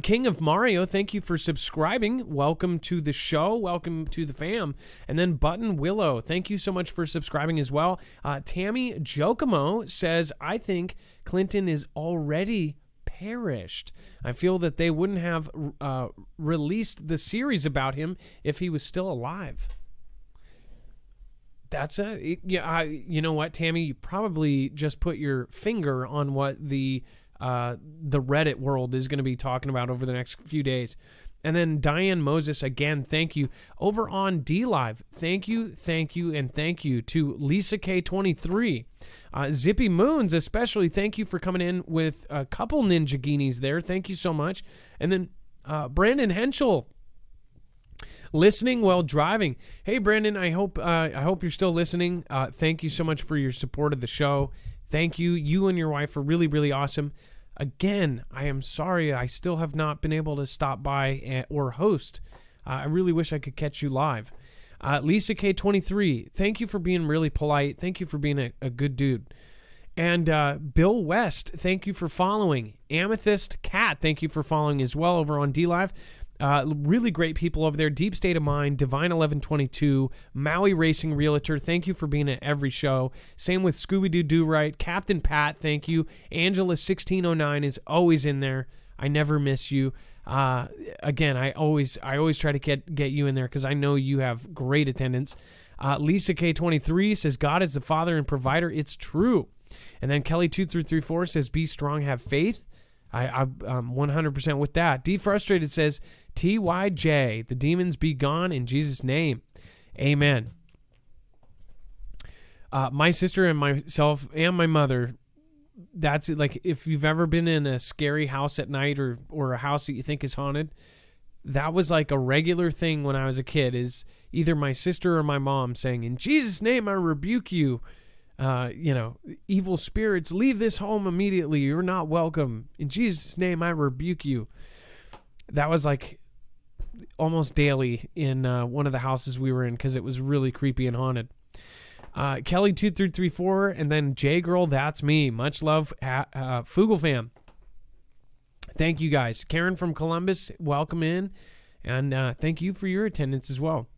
King of Mario, thank you for subscribing. Welcome to the show. Welcome to the fam. And then Button Willow, thank you so much for subscribing as well. Tammy Giacomo says, I think Clinton is already perished. I feel that they wouldn't have released the series about him if he was still alive. You know what, Tammy? You probably just put your finger on what the Reddit world is going to be talking about over the next few days. And then Diane Moses, again, thank you. Over on DLive, thank you, and thank you to Lisa K23. Zippy Moons, especially, thank you for coming in with a couple Ninja Guineas there. Thank you so much. And then Brandon Henschel, listening while driving. Hey, Brandon, I hope you're still listening. Thank you so much for your support of the show. Thank you. You and your wife are really, really awesome. Again, I am sorry I still have not been able to stop by or host. I really wish I could catch you live. Lisa K23, thank you for being really polite. Thank you for being a good dude. And Bill West, thank you for following. Amethyst Cat, thank you for following as well over on DLive. Really great people over there. Deep State of Mind, Divine 1122, Maui Racing Realtor, thank you for being at every show. Same with Scooby-Doo Do Right, Captain Pat, thank you. Angela 1609 is always in there. I never miss you. Again, I always try to get you in there because I know you have great attendance. Lisa K23 says, God is the Father and Provider. It's true. And then Kelly 2334 says, be strong, have faith. I'm 100% with that. Defrustrated says, TYJ, the demons be gone in Jesus' name. Amen. My sister and myself and my mother, that's it. Like, if you've ever been in a scary house at night or a house that you think is haunted, that was like a regular thing when I was a kid, is either my sister or my mom saying, in Jesus' name, I rebuke you. Evil spirits, leave this home immediately. You're not welcome. In Jesus' name, I rebuke you. That was like almost daily in one of the houses we were in because it was really creepy and haunted. Kelly 2334 and then J Girl, that's me. Much love, Foogle fam. Thank you guys. Karen from Columbus, welcome in, and thank you for your attendance as well.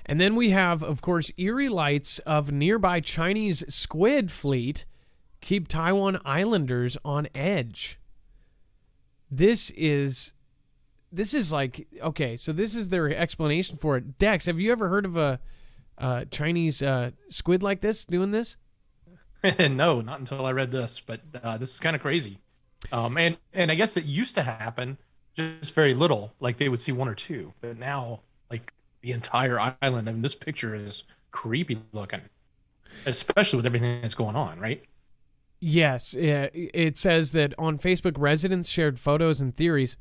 And then we have, of course, eerie lights of nearby Chinese squid fleet keep Taiwan Islanders on edge. This is like, okay, so this is their explanation for it. Dex, have you ever heard of a Chinese squid like this doing this? No, not until I read this, but this is kind of crazy. And I guess it used to happen just very little, like they would see one or two, but now, like, the entire island. I mean, this picture is creepy looking, especially with everything that's going on, right? Yes. It says that on Facebook, residents shared photos and theories.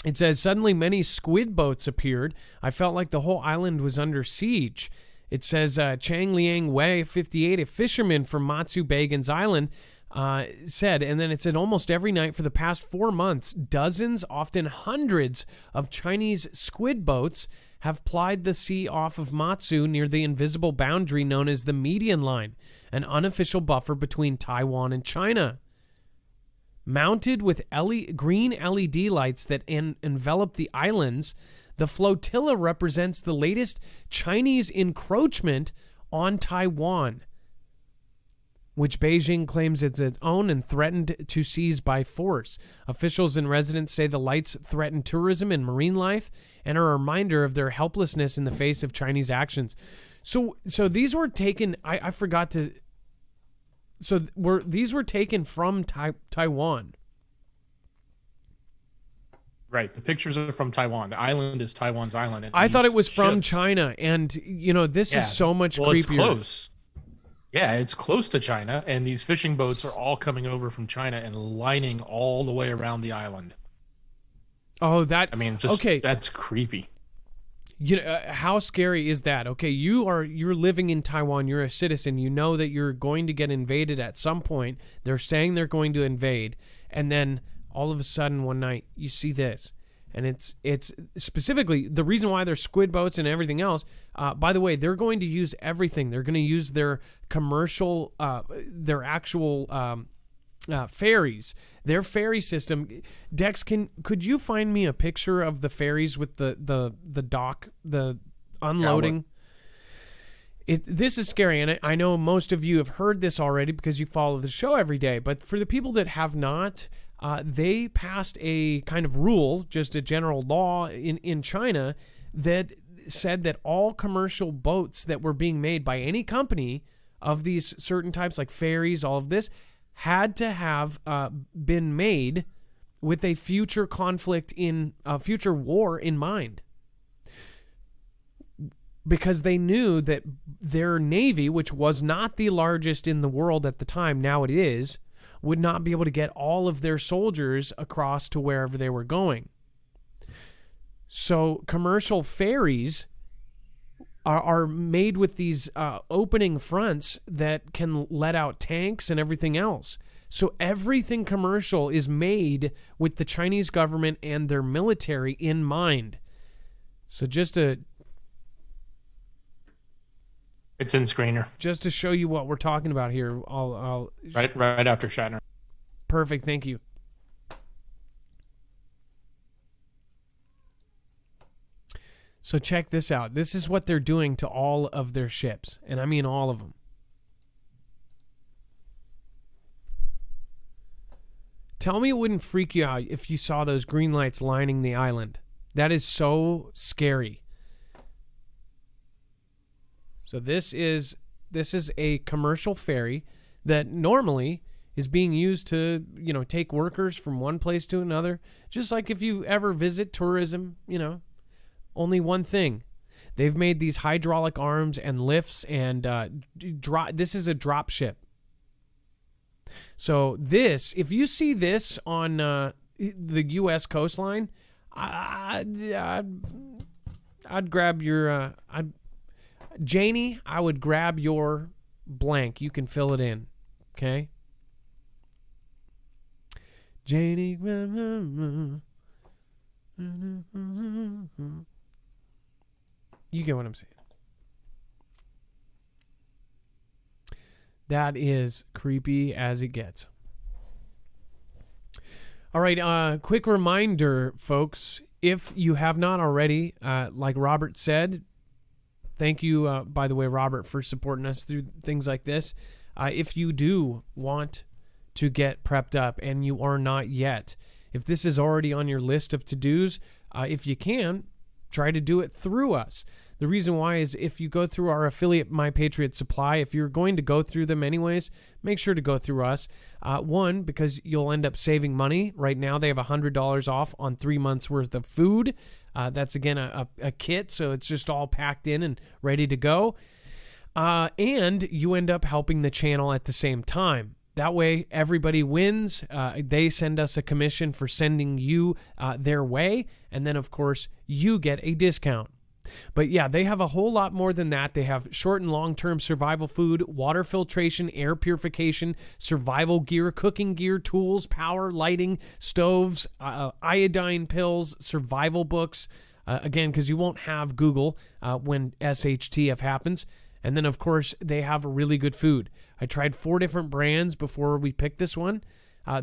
It says, suddenly many squid boats appeared. I felt like the whole island was under siege. It says Chang Liang Wei, 58, a fisherman from Matsu Bagan's Island, said, and then it said, almost every night for the past 4 months, dozens, often hundreds of Chinese squid boats have plied the sea off of Matsu near the invisible boundary known as the median line, an unofficial buffer between Taiwan and China. Mounted with green LED lights that envelop the islands, the flotilla represents the latest Chinese encroachment on Taiwan, which Beijing claims it's its own and threatened to seize by force. Officials and residents say the lights threaten tourism and marine life and are a reminder of their helplessness in the face of Chinese actions. So these were taken, I forgot to, these were taken from Taiwan. Right. The pictures are from Taiwan. The island is Taiwan's island. And I thought it was from China. And, this is so much creepier. It's close. Yeah, it's close to China, and these fishing boats are all coming over from China and lining all the way around the island. Oh, I mean, just, okay. That's creepy. How scary is that? Okay, you're living in Taiwan, you're a citizen, you know that you're going to get invaded at some point. They're saying they're going to invade, and then all of a sudden one night you see this. And it's specifically the reason why there's squid boats and everything else. By the way, they're going to use everything. They're going to use their commercial, their actual ferries, their ferry system. Dex, could you find me a picture of the ferries with the dock, the unloading? This is scary, and I know most of you have heard this already because you follow the show every day. But for the people that have not, they passed a kind of rule, just a general law in China that said that all commercial boats that were being made by any company of these certain types, like ferries, all of this, had to have been made with a future conflict in a future war in mind. Because they knew that their navy, which was not the largest in the world at the time, now it is, would not be able to get all of their soldiers across to wherever they were going. So commercial ferries are made with these opening fronts that can let out tanks and everything else. So everything commercial is made with the Chinese government and their military in mind. So it's in screener. Just to show you what we're talking about here, I'll right after Shatner. Perfect, thank you. So check this out. This is what they're doing to all of their ships, and I mean all of them. Tell me it wouldn't freak you out if you saw those green lights lining the island. That is so scary. So this is a commercial ferry that normally is being used to, take workers from one place to another. Just like if you ever visit tourism, only one thing. They've made these hydraulic arms and lifts, and this is a drop ship. So if you see this on the U.S. coastline, I'd grab your... Janie, I would grab your blank. You can fill it in, okay? Janie, you get what I'm saying. That is creepy as it gets. All right, quick reminder, folks. If you have not already, like Robert said, thank you, by the way, Robert, for supporting us through things like this. If you do want to get prepped up and you are not yet, if this is already on your list of to-dos, if you can, try to do it through us. The reason why is if you go through our affiliate, My Patriot Supply, if you're going to go through them anyways, make sure to go through us. One, because you'll end up saving money. Right now, they have $100 off on 3 months worth of food. That's, again, a kit, so it's just all packed in and ready to go. And you end up helping the channel at the same time. That way, everybody wins. They send us a commission for sending you their way. And then, of course, you get a discount. But yeah, they have a whole lot more than that. They have short and long-term survival food, water filtration, air purification, survival gear, cooking gear, tools, power, lighting, stoves, iodine pills, survival books. Again, because you won't have Google when SHTF happens. And then, of course, they have really good food. I tried 4 different brands before we picked this one.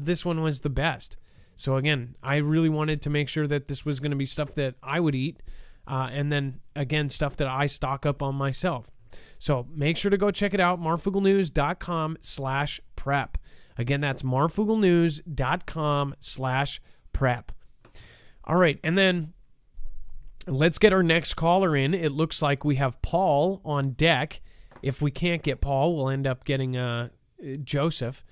This one was the best. So again, I really wanted to make sure that this was going to be stuff that I would eat. And then, again, stuff that I stock up on myself. So make sure to go check it out, marfooglenews.com/prep. Again, that's marfooglenews.com/prep. All right, and then let's get our next caller in. It looks like we have Paul on deck. If we can't get Paul, we'll end up getting Joseph.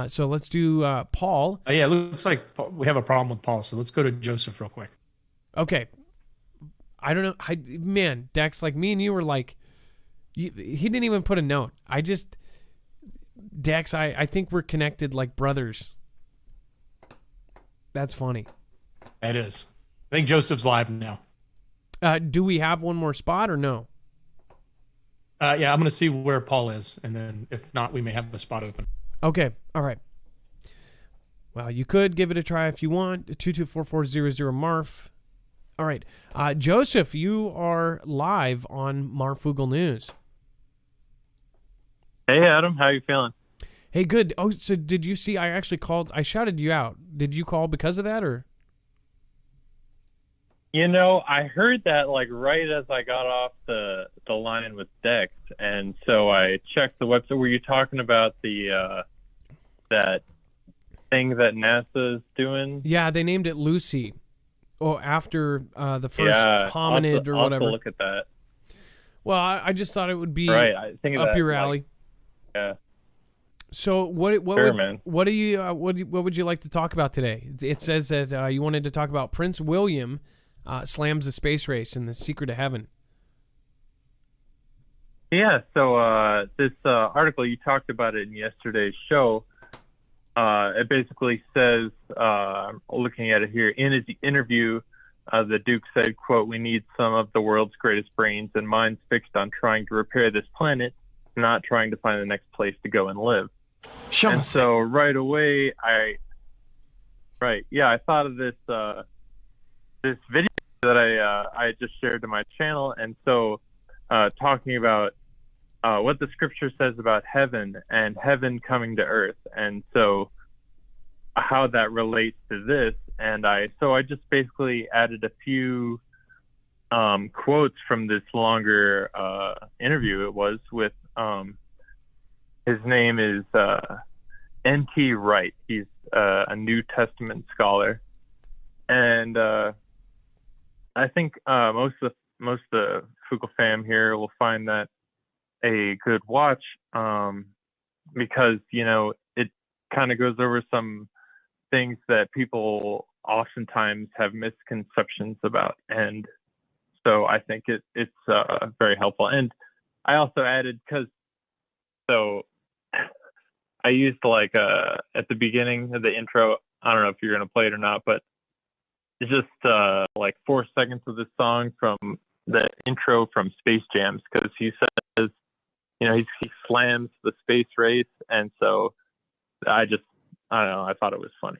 So let's do Paul. Yeah, it looks like we have a problem with Paul, so let's go to Joseph real quick. Okay. I don't know. Man, Dex, like me and you were like, he didn't even put a note. Dex, I think we're connected like brothers. That's funny. It is. I think Joseph's live now. Do we have one more spot or no? Yeah, I'm going to see where Paul is, and then if not, we may have a spot open. Okay. All right. Well, you could give it a try if you want. 224-400 Marf. All right. Joseph, you are live on Marfoogle News. Hey, Adam. How you feeling? Hey, good. Oh, so did you see I actually called? I shouted you out. Did you call because of that or? You know, I heard that like right as I got off the line with Dex, and so I checked the website. Were you talking about the that thing that NASA's doing? Yeah, they named it Lucy. Oh, after the first hominid or whatever. I'll have to look at that. Well, I just thought it would be right. I think up that, your alley. Yeah. So what Sure, man. what would you like to talk about today? It says that you wanted to talk about Prince William slams the space race and the secret of heaven. Yeah. So this article, you talked about it in yesterday's show. It basically says, looking at it here, in his interview, the Duke said, quote, "We need some of the world's greatest brains and minds fixed on trying to repair this planet, not trying to find the next place to go and live." And so right away, I thought of this this video that I just shared to my channel, and so talking about what the scripture says about heaven and heaven coming to earth, and so how that relates to this. And I just basically added a few quotes from this longer interview. It was with his name is N.T. Wright. He's a New Testament scholar, and I think most of the Foucault fam here will find that a good watch, because it kind of goes over some things that people oftentimes have misconceptions about, and so I think it's very helpful. And I also added, I used like at the beginning of the intro, I don't know if you're going to play it or not, but it's just like 4 seconds of this song from the intro from Space Jams, because he says, he slams the space race, and so I don't know, I thought it was funny.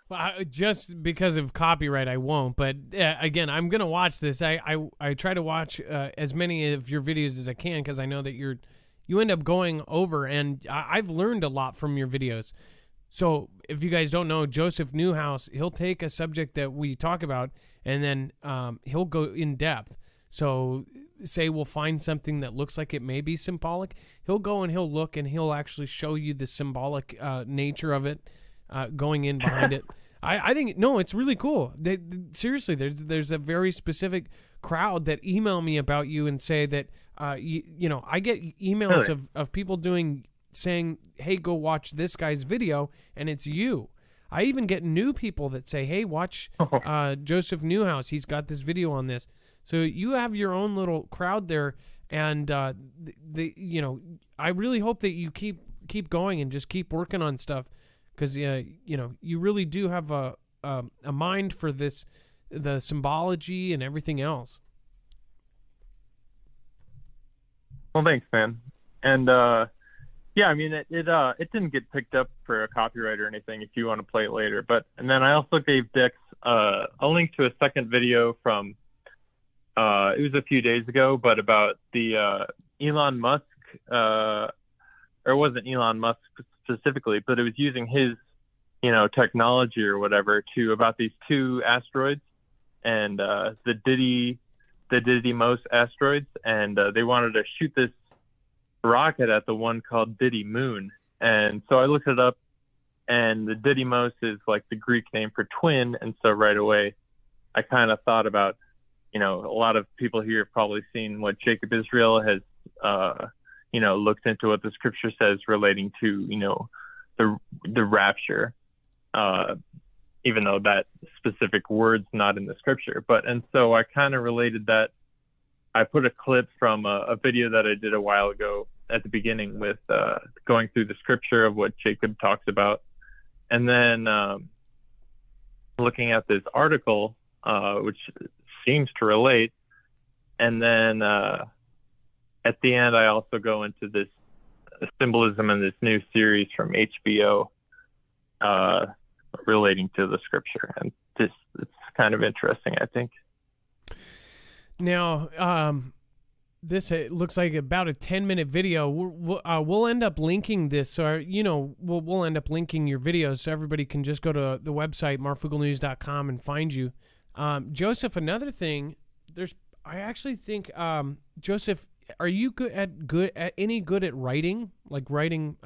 Well, just because of copyright, I won't. But again, I'm gonna watch this. I try to watch as many of your videos as I can, because I know that you end up going over, and I've learned a lot from your videos. So if you guys don't know, Joseph Newhouse, he'll take a subject that we talk about, and then he'll go in depth. So say we'll find something that looks like it may be symbolic. He'll go and he'll look, and he'll actually show you the symbolic nature of it, going in behind it. I think, no, it's really cool. Seriously, there's a very specific crowd that email me about you and say that, I get emails Really? of people saying, hey, go watch this guy's video, and it's you. I even get new people that say, hey, watch Joseph Newhouse. He's got this video on this. So you have your own little crowd there, and I really hope that you keep going and just keep working on stuff, because you really do have a mind for this, the symbology and everything else. Well, thanks, man. And yeah, I mean, it didn't get picked up for a copyright or anything, if you want to play it later. And then I also gave Dex a link to a second video from it was a few days ago, but about the Elon Musk, or it wasn't Elon Musk specifically, but it was using his technology or whatever about these two asteroids, and the Didymos asteroids, and they wanted to shoot this rocket at the one called Diddy Moon. And so I looked it up, and the Didymos is like the Greek name for twin, and so right away I kind of thought about, a lot of people here have probably seen what Jacob Israel has looked into what the scripture says relating to the rapture, even though that specific word's not in the scripture. And so I kind of related that. I put a clip from a video that I did a while ago at the beginning with going through the scripture of what Jacob talks about, and then looking at this article, which seems to relate. And then at the end, I also go into this symbolism in this new series from HBO relating to the scripture. And it's kind of interesting, I think. Now, this looks like about a 10-minute video. We'll end up linking this, or we'll end up linking your videos so everybody can just go to the website marfooglenews.com and find you. Joseph, another thing, I actually think Joseph, are you good at writing? Like writing,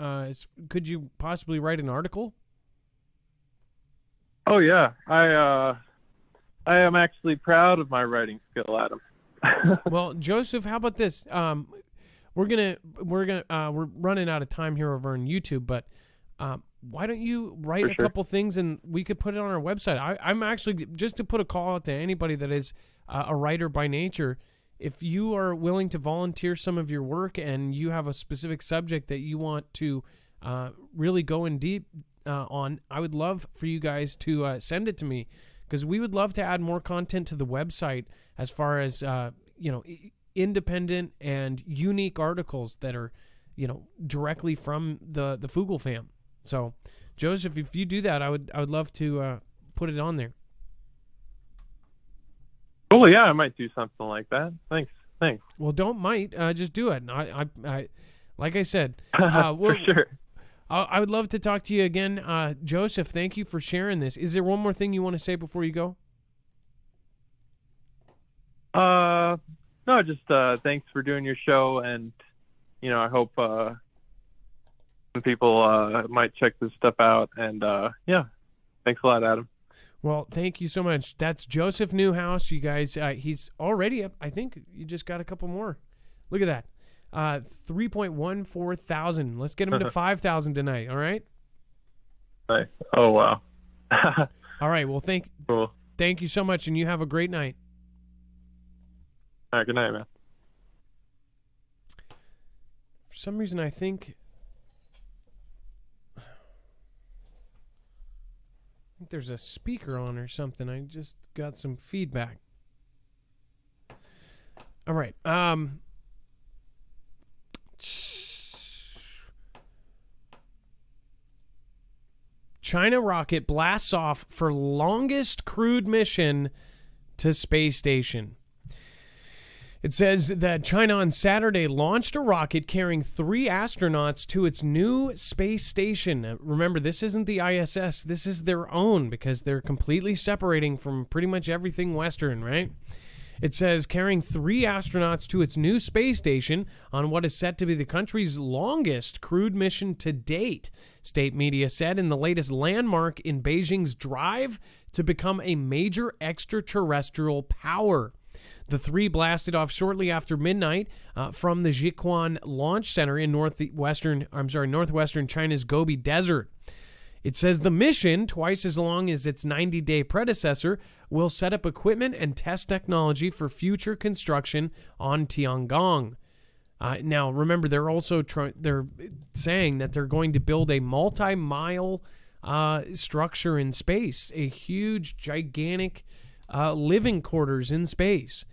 could you possibly write an article? Oh yeah, I am actually proud of my writing skill, Adam. Well, Joseph, how about this? We're running out of time here over on YouTube, but why don't you write a couple things and we could put it on our website? I'm actually, just to put a call out to anybody that is a writer by nature, if you are willing to volunteer some of your work and you have a specific subject that you want to really go in deep on, I would love for you guys to send it to me, because we would love to add more content to the website as far as independent and unique articles that are directly from the Foogle fam. So Joseph, if you do that, I would love to put it on there. Oh yeah, I might do something like that. Thanks. Well, just do it. I like I said, for sure. I would love to talk to you again. Joseph, thank you for sharing this. Is there one more thing you want to say before you go? No, just thanks for doing your show, and I hope some people might check this stuff out, and yeah, thanks a lot, Adam. Well, thank you so much. That's Joseph Newhouse, you guys. He's already up. I think you just got a couple more. Look at that. 3.14 thousand. Let's get him to 5,000 tonight. All right. Nice. Oh wow. All right. Well, thank you so much, and you have a great night. All right. Good night, man. For some reason, I think there's a speaker on or something. I just got some feedback. All right. China rocket blasts off for longest crewed mission to space station. It says that China on Saturday launched a rocket carrying 3 astronauts to its new space station. Remember, this isn't the ISS. This is their own, because they're completely separating from pretty much everything Western, right? It says carrying 3 astronauts to its new space station on what is set to be the country's longest crewed mission to date, state media said, in the latest landmark in Beijing's drive to become a major extraterrestrial power. The 3 blasted off shortly after midnight from the Jiuquan Launch Center in northwestern China's Gobi Desert. It says the mission, twice as long as its 90-day predecessor, will set up equipment and test technology for future construction on Tiangong. Now, remember, they're also they're saying that they're going to build a multi-mile structure in space, a huge, gigantic living quarters in space.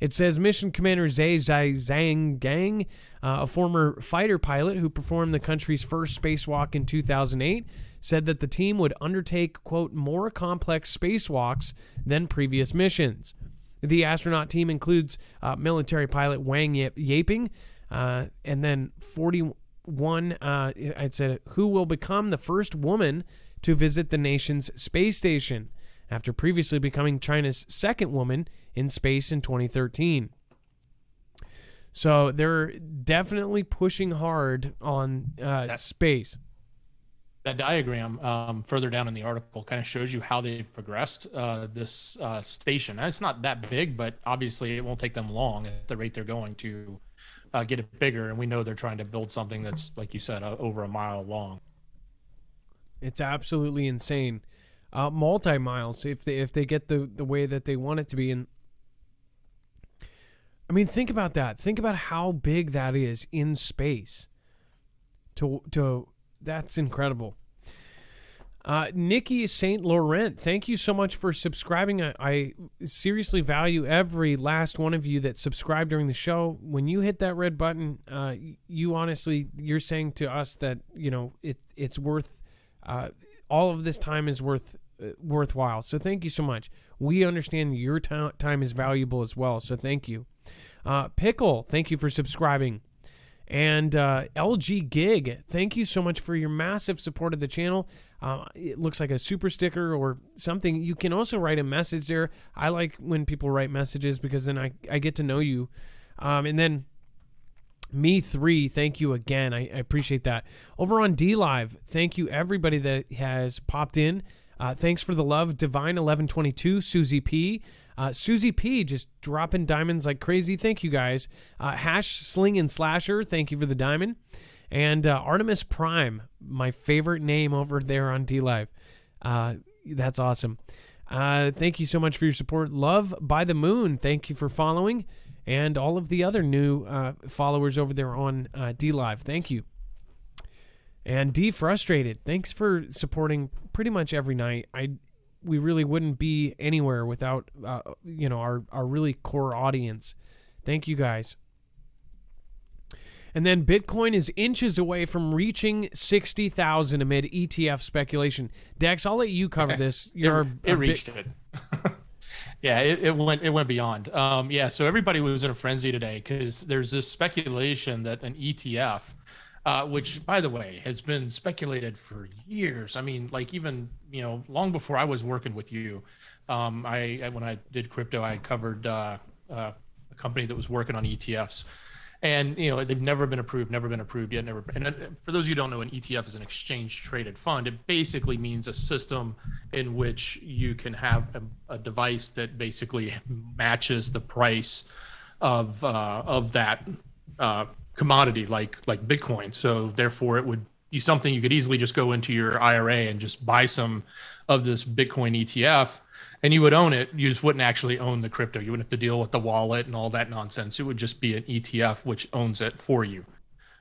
It says Mission Commander Zhang Gang, a former fighter pilot who performed the country's first spacewalk in 2008, said that the team would undertake, quote, more complex spacewalks than previous missions. The astronaut team includes military pilot Wang Yaping, and then 41, I'd say, who will become the first woman to visit the nation's space station, after previously becoming China's second woman in space in 2013. So they're definitely pushing hard on space. That diagram further down in the article kind of shows you how they've progressed this station. And it's not that big, but obviously it won't take them long at the rate they're going to get it bigger. And we know they're trying to build something that's, like you said, over a mile long. It's absolutely insane. Multi-miles, if they get the way that they want it to be. And I mean, think about that. Think about how big that is in space. That's incredible. Nikki St. Laurent, thank you so much for subscribing. I seriously value every last one of you that subscribe during the show. When you hit that red button, you're saying to us that, it's worth, all of this time is worthwhile. So thank you so much. We understand your time is valuable as well. So thank you. Pickle, thank you for subscribing. And LG Gig, thank you so much for your massive support of the channel. It looks like a super sticker or something. You can also write a message there. I like when people write messages because then I get to know you. And then Me3, thank you again. I appreciate that. Over on DLive, thank you everybody that has popped in. Thanks for the love. Divine1122, Susie P. Susie P just dropping diamonds like crazy. Thank you guys. Hash Sling and Slasher, thank you for the diamond. And Artemis Prime, my favorite name over there on DLive. That's awesome. Thank you so much for your support. Love by the Moon, thank you for following. And all of the other new followers over there on DLive, thank you. And Defrustrated, thanks for supporting pretty much every night. We really wouldn't be anywhere without our really core audience. Thank you guys. And then Bitcoin is inches away from reaching 60,000 amid ETF speculation. Dex, I'll let you cover this. It reached it. Yeah, it went beyond. So everybody was in a frenzy today because there's this speculation that an ETF, which, by the way, has been speculated for years. I mean, like even long before I was working with you. When I did crypto, I covered a company that was working on ETFs. And they've never been approved yet. And for those of you who don't know, an ETF is an exchange traded fund. It basically means a system in which you can have a device that basically matches the price of that commodity, like Bitcoin. So therefore, it would be something you could easily just go into your IRA and just buy some of this Bitcoin ETF. And you would own it. You just wouldn't actually own the crypto. You wouldn't have to deal with the wallet and all that nonsense. It would just be an ETF which owns it for you.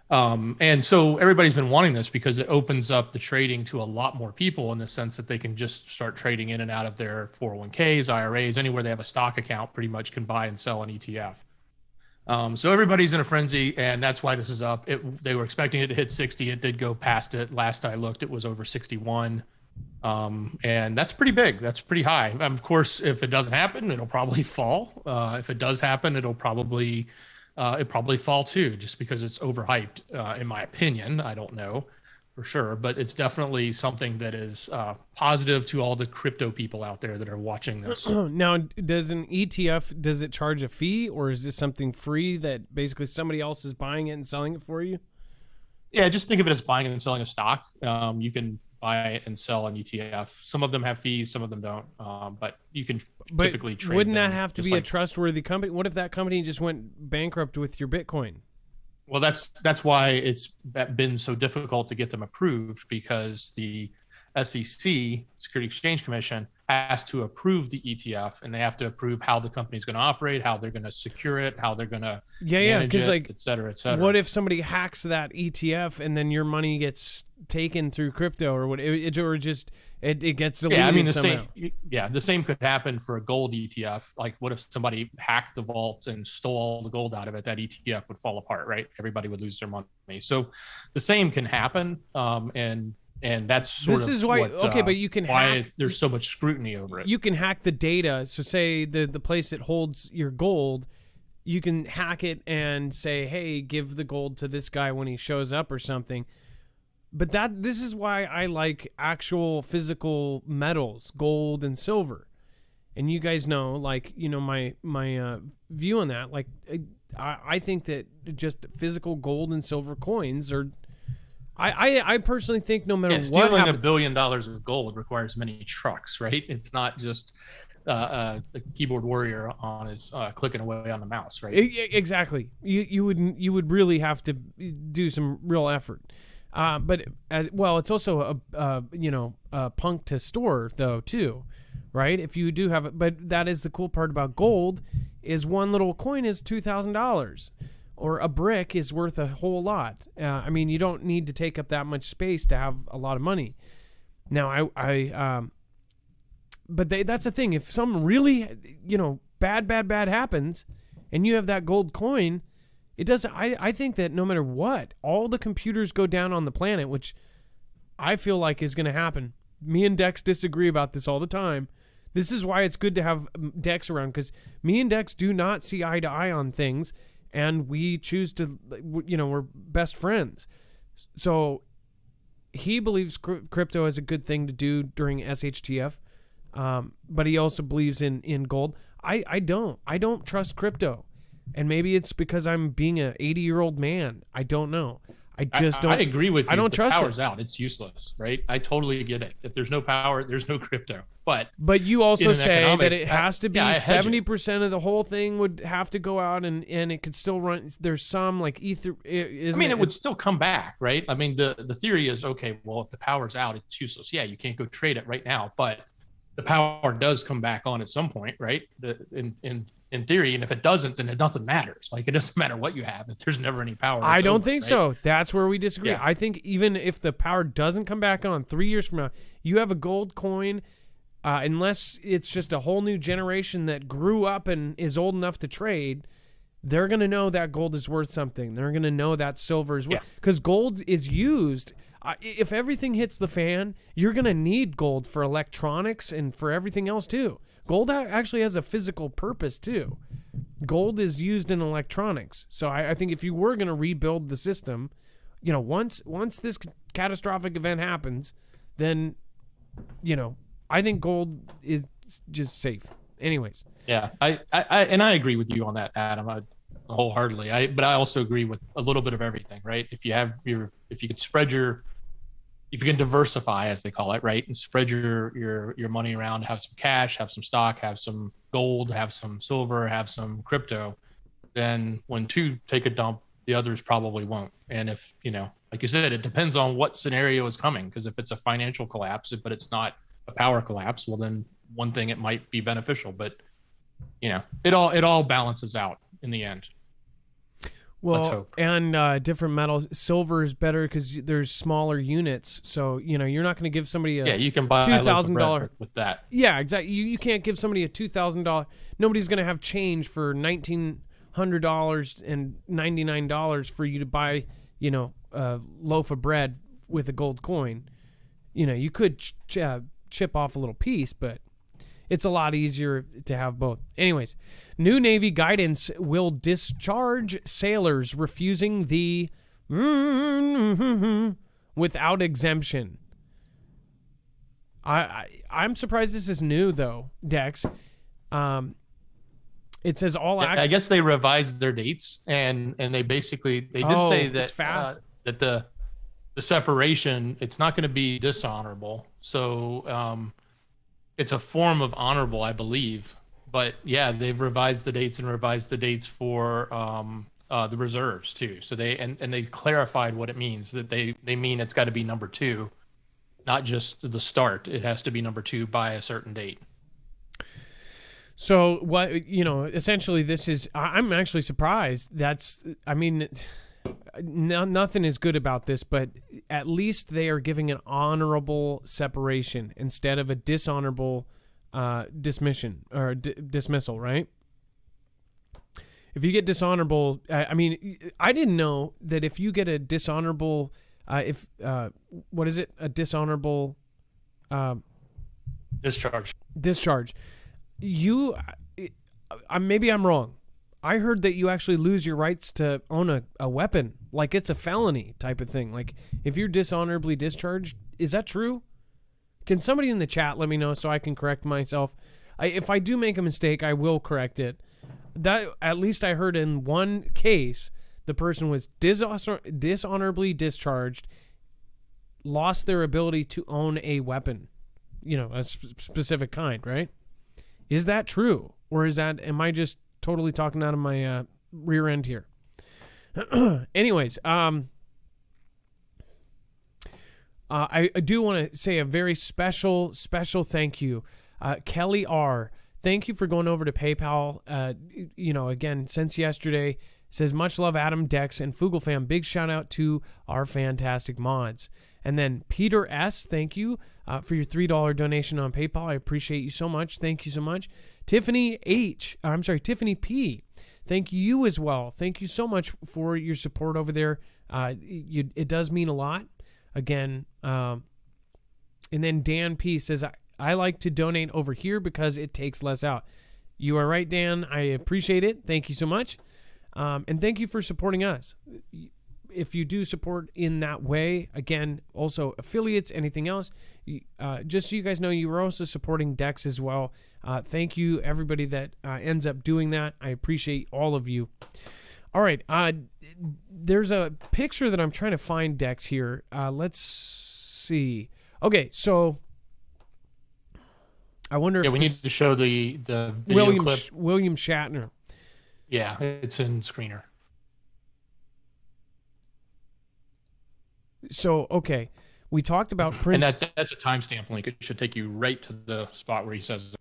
And so everybody's been wanting this because it opens up the trading to a lot more people in the sense that they can just start trading in and out of their 401ks, IRAs, anywhere they have a stock account, pretty much can buy and sell an ETF. So everybody's in a frenzy, and that's why this is up. They were expecting it to hit 60. It did go past it. Last I looked, it was over 61. And that's pretty big. That's pretty high. Of course, if it doesn't happen, it'll probably fall. If it does happen, it'll probably fall too, just because it's overhyped, in my opinion. I don't know for sure, but it's definitely something that is positive to all the crypto people out there that are watching this. Now, does an ETF, does it charge a fee, or is this something free that basically somebody else is buying it and selling it for you? Yeah, just think of it as buying and selling a stock. You can buy and sell an ETF. Some of them have fees, some of them don't. But you can typically trade. Wouldn't that have to be a trustworthy company? What if that company just went bankrupt with your Bitcoin? Well, that's why it's been so difficult to get them approved, because the SEC, Security Exchange Commission, has to approve the ETF, and they have to approve how the company's going to operate, how they're going to secure it, how they're going to manage it, et cetera, et cetera. What if somebody hacks that ETF and then your money gets taken through crypto, or what? Or just it gets deleted? Yeah, I mean somehow? the same could happen for a gold ETF. Like, what if somebody hacked the vault and stole all the gold out of it? That ETF would fall apart, right? Everybody would lose their money. So the same can happen, and that's sort of why, but you can hack, there's so much scrutiny over it. You can hack the data. So say the place that holds your gold, you can hack it and say, hey, give the gold to this guy when he shows up or something. But this is why I like actual physical metals, gold and silver. And you guys know, my view on that. Like, I think that just physical gold and silver coins are. I personally think no matter what stealing $1 billion of gold requires many trucks, right? It's not just a keyboard warrior on his clicking away on the mouse, right? Exactly. You would really have to do some real effort. But it's also a punk to store though too, right? If you do have it, but that is the cool part about gold is one little coin is $2,000. Or a brick is worth a whole lot. I mean, you don't need to take up that much space to have a lot of money. Now, but that's the thing. If some really, bad happens, and you have that gold coin, it doesn't. I think that no matter what, all the computers go down on the planet, which I feel like is going to happen. Me and Dex disagree about this all the time. This is why it's good to have Dex around, because me and Dex do not see eye to eye on things, and we choose to, we're best friends. So he believes crypto is a good thing to do during SHTF, but he also believes in gold. I don't trust crypto, and maybe it's because I'm being an 80-year-old man. I don't know. I just don't. I agree with you. I don't the trust power's it. out. It's useless, right? I totally get it. If there's no power, there's no crypto. But you also say that it has to be I hedge it. 70% of the whole thing would have to go out, and it could still run. There's some like ether. It would still come back, right? I mean, the theory is, okay, well, if the power's out, it's useless. Yeah, you can't go trade it right now, but the power does come back on at some point, right? In theory, and if it doesn't, then nothing matters. Like, it doesn't matter what you have if there's never any power. I don't think so. That's where we disagree. Yeah. I think even if the power doesn't come back on 3 years from now, you have a gold coin, unless it's just a whole new generation that grew up and is old enough to trade, they're going to know that gold is worth something. They're going to know that silver is worth, because gold is used. If everything hits the fan, you're going to need gold for electronics and for everything else too. Gold actually has a physical purpose too. Gold is used in electronics. So I think if you were going to rebuild the system, once this catastrophic event happens, then, I think gold is just safe. Anyways. Yeah, I agree with you on that, Adam. Wholeheartedly. But I also agree with a little bit of everything, right? If you can diversify, as they call it, right, and spread your money around, have some cash, have some stock, have some gold, have some silver, have some crypto, then when two take a dump, the others probably won't. And if, like you said, it depends on what scenario is coming, because if it's a financial collapse, but it's not a power collapse, well, then one thing, it might be beneficial, but it all balances out in the end. Well, and different metals. Silver is better because there's smaller units, so you're not going to give somebody you can buy $2,000 with that. Yeah, exactly. You can't give somebody a $2,000. Nobody's going to have change for $1,900 and $99 for you to buy a loaf of bread with a gold coin. You could chip off a little piece, but it's a lot easier to have both. Anyways, new Navy guidance will discharge sailors refusing the without exemption. I'm surprised this is new though, Dex. It says all. I guess they revised their dates, and they did say that it's fast. That the separation, it's not going to be dishonorable. So it's a form of honorable, I believe. But yeah, they've revised the dates for the reserves too. So they clarified what it means, that they mean it's got to be number 2, not just the start. It has to be number 2 by a certain date. So what, essentially this is, I'm actually surprised. Nothing is good about this, but at least they are giving an honorable separation instead of a dishonorable dismissal, right? If you get dishonorable, I didn't know that if you get a dishonorable, what is it? A dishonorable discharge. Maybe I'm wrong. I heard that you actually lose your rights to own a weapon, like it's a felony type of thing. Like if you're dishonorably discharged, is that true? Can somebody in the chat let me know so I can correct myself? If I do make a mistake, I will correct it. That at least I heard in one case, the person was dishonorably discharged, lost their ability to own a weapon, a specific kind, right? Is that true? Or am I just totally talking out of my rear end here? Anyways, I do want to say a very special thank you. Kelly R., thank you for going over to PayPal. Again, since yesterday, says, much love, Adam, Dex, and Foogle fam. Big shout out to our fantastic mods. And then Peter S., thank you for your $3 donation on PayPal. I appreciate you so much. Thank you so much. Tiffany P., thank you as well. Thank you so much for your support over there. It does mean a lot. Again, and then Dan P. says, I like to donate over here because it takes less out. You are right, Dan. I appreciate it. Thank you so much. And thank you for supporting us. If you do support in that way, again, also affiliates, anything else, just so you guys know, you are also supporting Dex as well. Thank you, everybody that ends up doing that. I appreciate all of you. All right. There's a picture that I'm trying to find, Dex, here. Let's see. Okay, so I wonder if we need to show the video clip. William Shatner. Yeah, it's in Screener. So, okay, we talked about Prince. And that's a timestamp link. It should take you right to the spot where he says it.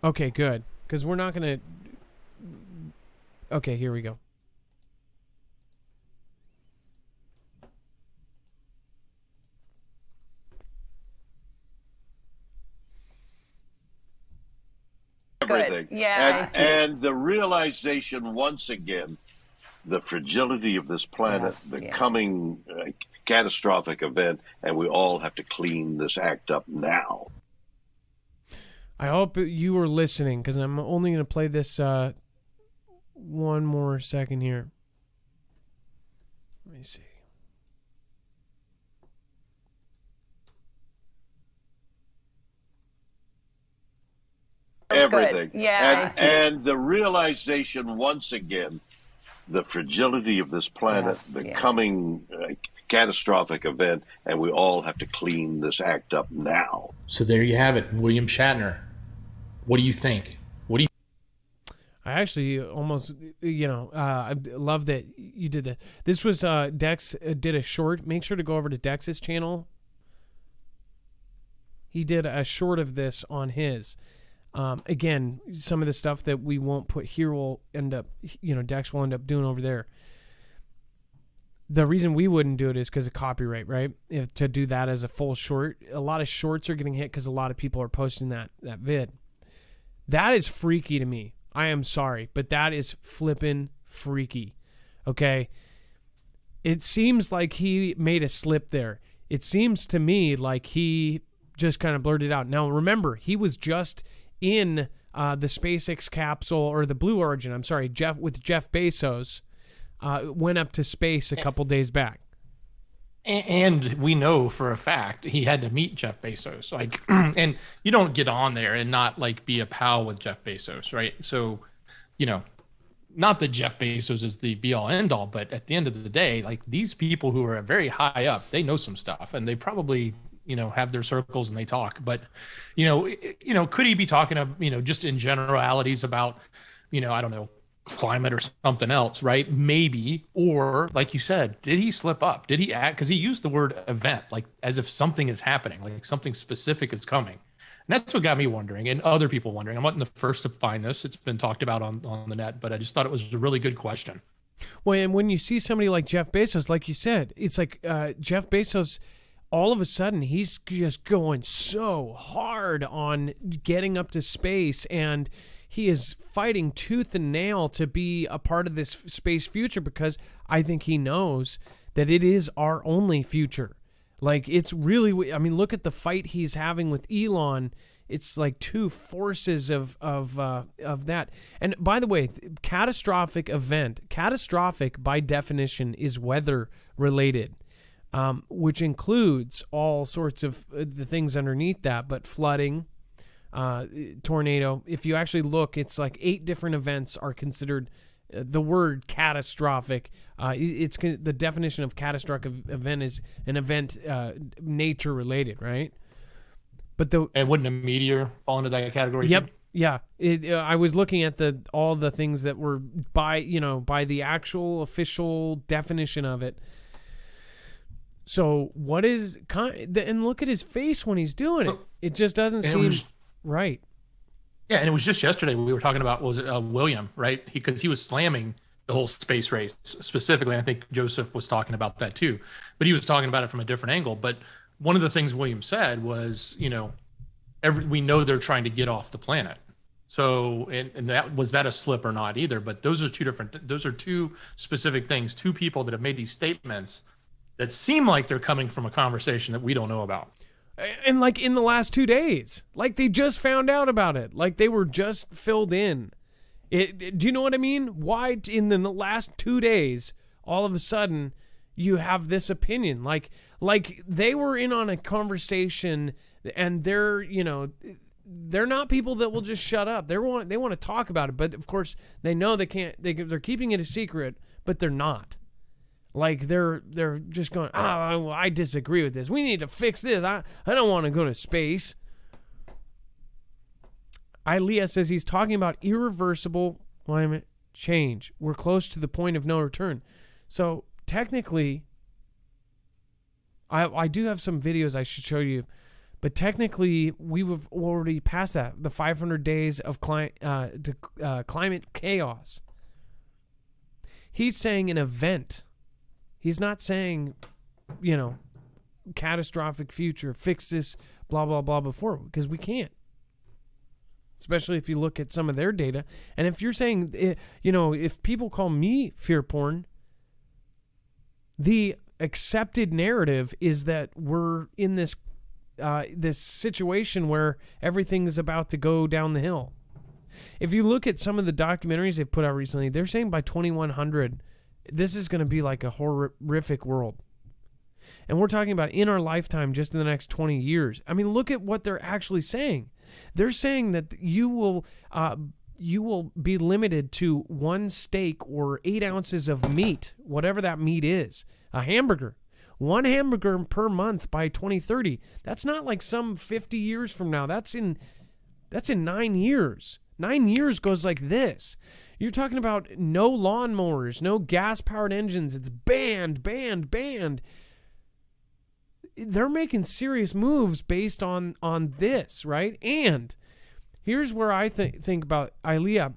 Okay, good. Because we're not going to... Okay, here we go. Everything. Yeah. And the realization, once again, the fragility of this planet, coming catastrophic event, and we all have to clean this act up now. I hope you were listening, because I'm only going to play this one more second here. Let me see. Everything. Yeah. And the realization, once again, the fragility of this planet, coming catastrophic event, and we all have to clean this act up now. So there you have it, William Shatner. What do you think? I actually almost, I love that you did that. This was Dex did a short. Make sure to go over to Dex's channel. He did a short of this on his. Again, some of the stuff that we won't put here will end up, Dex will end up doing over there. The reason we wouldn't do it is because of copyright, right? To do that as a full short, a lot of shorts are getting hit because a lot of people are posting that vid. That is freaky to me. I am sorry, but that is flippin' freaky. Okay? It seems like he made a slip there. It seems to me like he just kind of blurted out. Now, remember, he was just in the SpaceX capsule, or the Blue Origin, with Jeff Bezos, went up to space a couple days back. And we know for a fact he had to meet Jeff Bezos. And you don't get on there and not be a pal with Jeff Bezos, right? So, not that Jeff Bezos is the be all end all, but at the end of the day, these people who are very high up, they know some stuff, and they probably have their circles and they talk. But could he be talking just in generalities about I don't know, climate or something else, right? Maybe. Or like you said, did he slip up? Did he act? Because he used the word event, as if something is happening, something specific is coming. And that's what got me wondering, and other people wondering. I'm not the first to find this. It's been talked about on the net, but I just thought it was a really good question. Well, and when you see somebody like Jeff Bezos, like you said, it's like Jeff Bezos, all of a sudden, he's just going so hard on getting up to space, and he is fighting tooth and nail to be a part of this space future, because I think he knows that it is our only future. It's really, look at the fight he's having with Elon. It's like two forces of that. And by the way, catastrophic by definition is weather related. Which includes all sorts of the things underneath that, but flooding, tornado. If you actually look, it's 8 different events are considered the word catastrophic. It's the definition of catastrophic event is an event nature related, right? But and wouldn't a meteor fall into that category? Yep. Too? Yeah. I was looking at all the things that were by the actual official definition of it. So what is and look at his face when he's doing it. It just doesn't seem right. Yeah, and it was just yesterday we were talking about, was it William, right? Because he was slamming the whole space race specifically. And I think Joseph was talking about that too, but he was talking about it from a different angle. But one of the things William said was, we know they're trying to get off the planet. So, and was that a slip or not either? But those are two specific things, two people that have made these statements that seem like they're coming from a conversation that we don't know about. And like in the last 2 days, like they just found out about it. Like they were just filled in. Do you know what I mean? Why in the last 2 days, all of a sudden you have this opinion? Like they were in on a conversation and they're not people that will just shut up. They want to talk about it, but of course they know they can't. They're keeping it a secret, but they're not. Like they're just going, well, I disagree with this. We need to fix this. I don't want to go to space. Ilea says he's talking about irreversible climate change. We're close to the point of no return. So technically, I do have some videos I should show you, but technically we've already passed that, the 500 days of climate chaos. He's saying an event. He's not saying, catastrophic future, fix this, blah, blah, blah before, because we can't. Especially if you look at some of their data. And if you're saying, if people call me fear porn, the accepted narrative is that we're in this situation where everything is about to go down the hill. If you look at some of the documentaries they've put out recently, they're saying by 2100, this is going to be like a horrific world. And we're talking about in our lifetime, just in the next 20 years. I mean, look at what they're actually saying. They're saying that you will be limited to 1 steak or 8 ounces of meat, whatever that meat is, a hamburger. 1 hamburger per month by 2030. That's not like some 50 years from now. That's in 9 years. 9 years goes like this. You're talking about no lawnmowers, no gas-powered engines. It's banned. They're making serious moves based on this, right? And here's where I think about Ilea.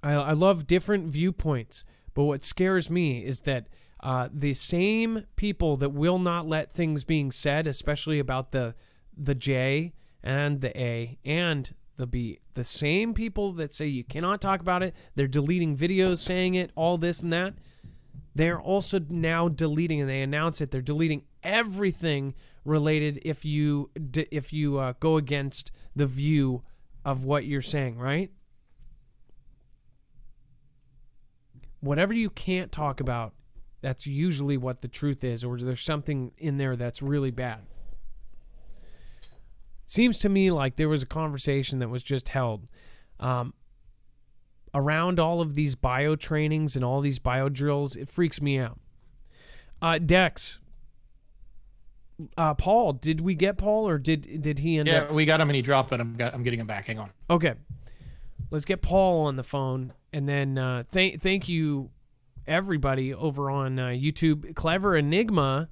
I love different viewpoints, but what scares me is that the same people that will not let things being said, especially about the J and the A and the B, the same people that say you cannot talk about it, they're deleting videos saying it, all this and that, they're also now deleting, and they announce it, they're deleting everything related if you go against the view of what you're saying, right? Whatever you can't talk about, that's usually what the truth is, or there's something in there that's really bad. Seems to me like there was a conversation that was just held around all of these bio trainings and all these bio drills. It freaks me out. Dex, Paul, did we get Paul, or did he end up? Yeah, we got him and he dropped, but I'm getting him back. Hang on. Okay, let's get Paul on the phone, and then thank you everybody over on YouTube. Clever Enigma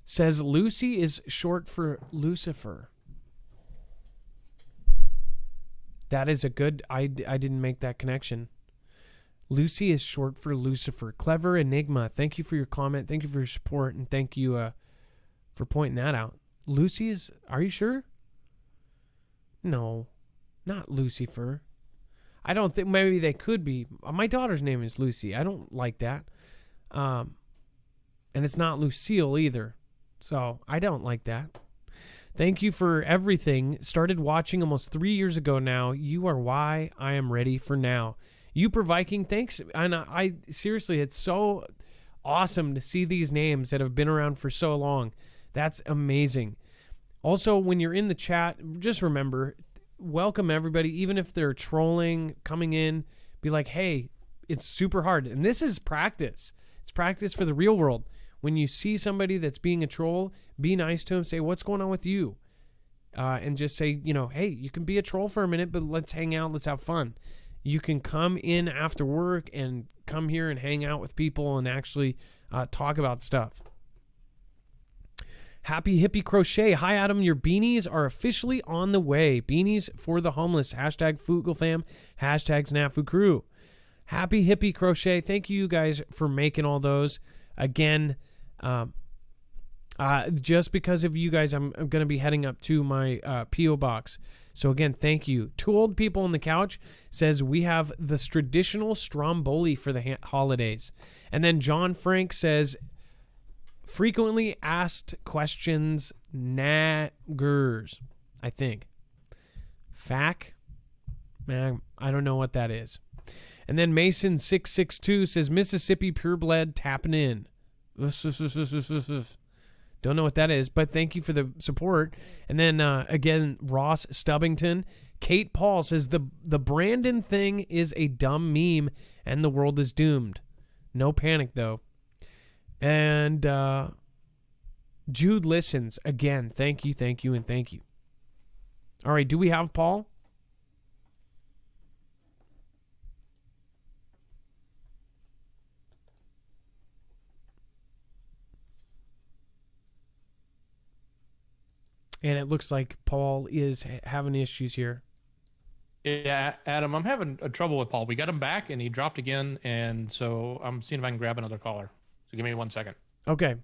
says Lucy is short for Lucifer. That is a good, I didn't make that connection. Lucy is short for Lucifer. Clever Enigma, thank you for your comment. Thank you for your support. And thank you for pointing that out. Lucy is, are you sure? No, not Lucifer. I don't think, maybe they could be. My daughter's name is Lucy. I don't like that. And it's not Lucille either. So I don't like that. Thank you for everything. Started watching almost 3 years ago now. You are why I am ready for now. Uper Viking, thanks. And I seriously, it's so awesome to see these names that have been around for so long. That's amazing. Also, when you're in the chat, just remember, welcome everybody, even if they're trolling, coming in, be like, hey, it's super hard. And this is practice. It's practice for the real world. When you see somebody that's being a troll, be nice to them. Say, what's going on with you? And just say, hey, you can be a troll for a minute, but let's hang out. Let's have fun. You can come in after work and come here and hang out with people and actually talk about stuff. Happy Hippie Crochet. Hi, Adam. Your beanies are officially on the way. Beanies for the homeless. #FoogleFam. #SnafuCrew. Happy Hippie Crochet. Thank you guys for making all those. Again, just because of you guys, I'm going to be heading up to my P.O. box. So again, thank you. Two Old People on the Couch says we have the traditional stromboli for the holidays. And then John Frank says, frequently asked questions, naggers, I think. Fac? Man, I don't know what that is. And then Mason662 says, Mississippi purebred tapping in. Don't know what that is, but thank you for the support. And then, again, Ross Stubbington. Kate Paul says, the Brandon thing is a dumb meme and the world is doomed. No panic, though. And Jude listens. Again, thank you, and thank you. All right, do we have Paul? And it looks like Paul is having issues here. Yeah, Adam, I'm having trouble with Paul. We got him back, and he dropped again, and so I'm seeing if I can grab another caller. So give me 1 second. Okay.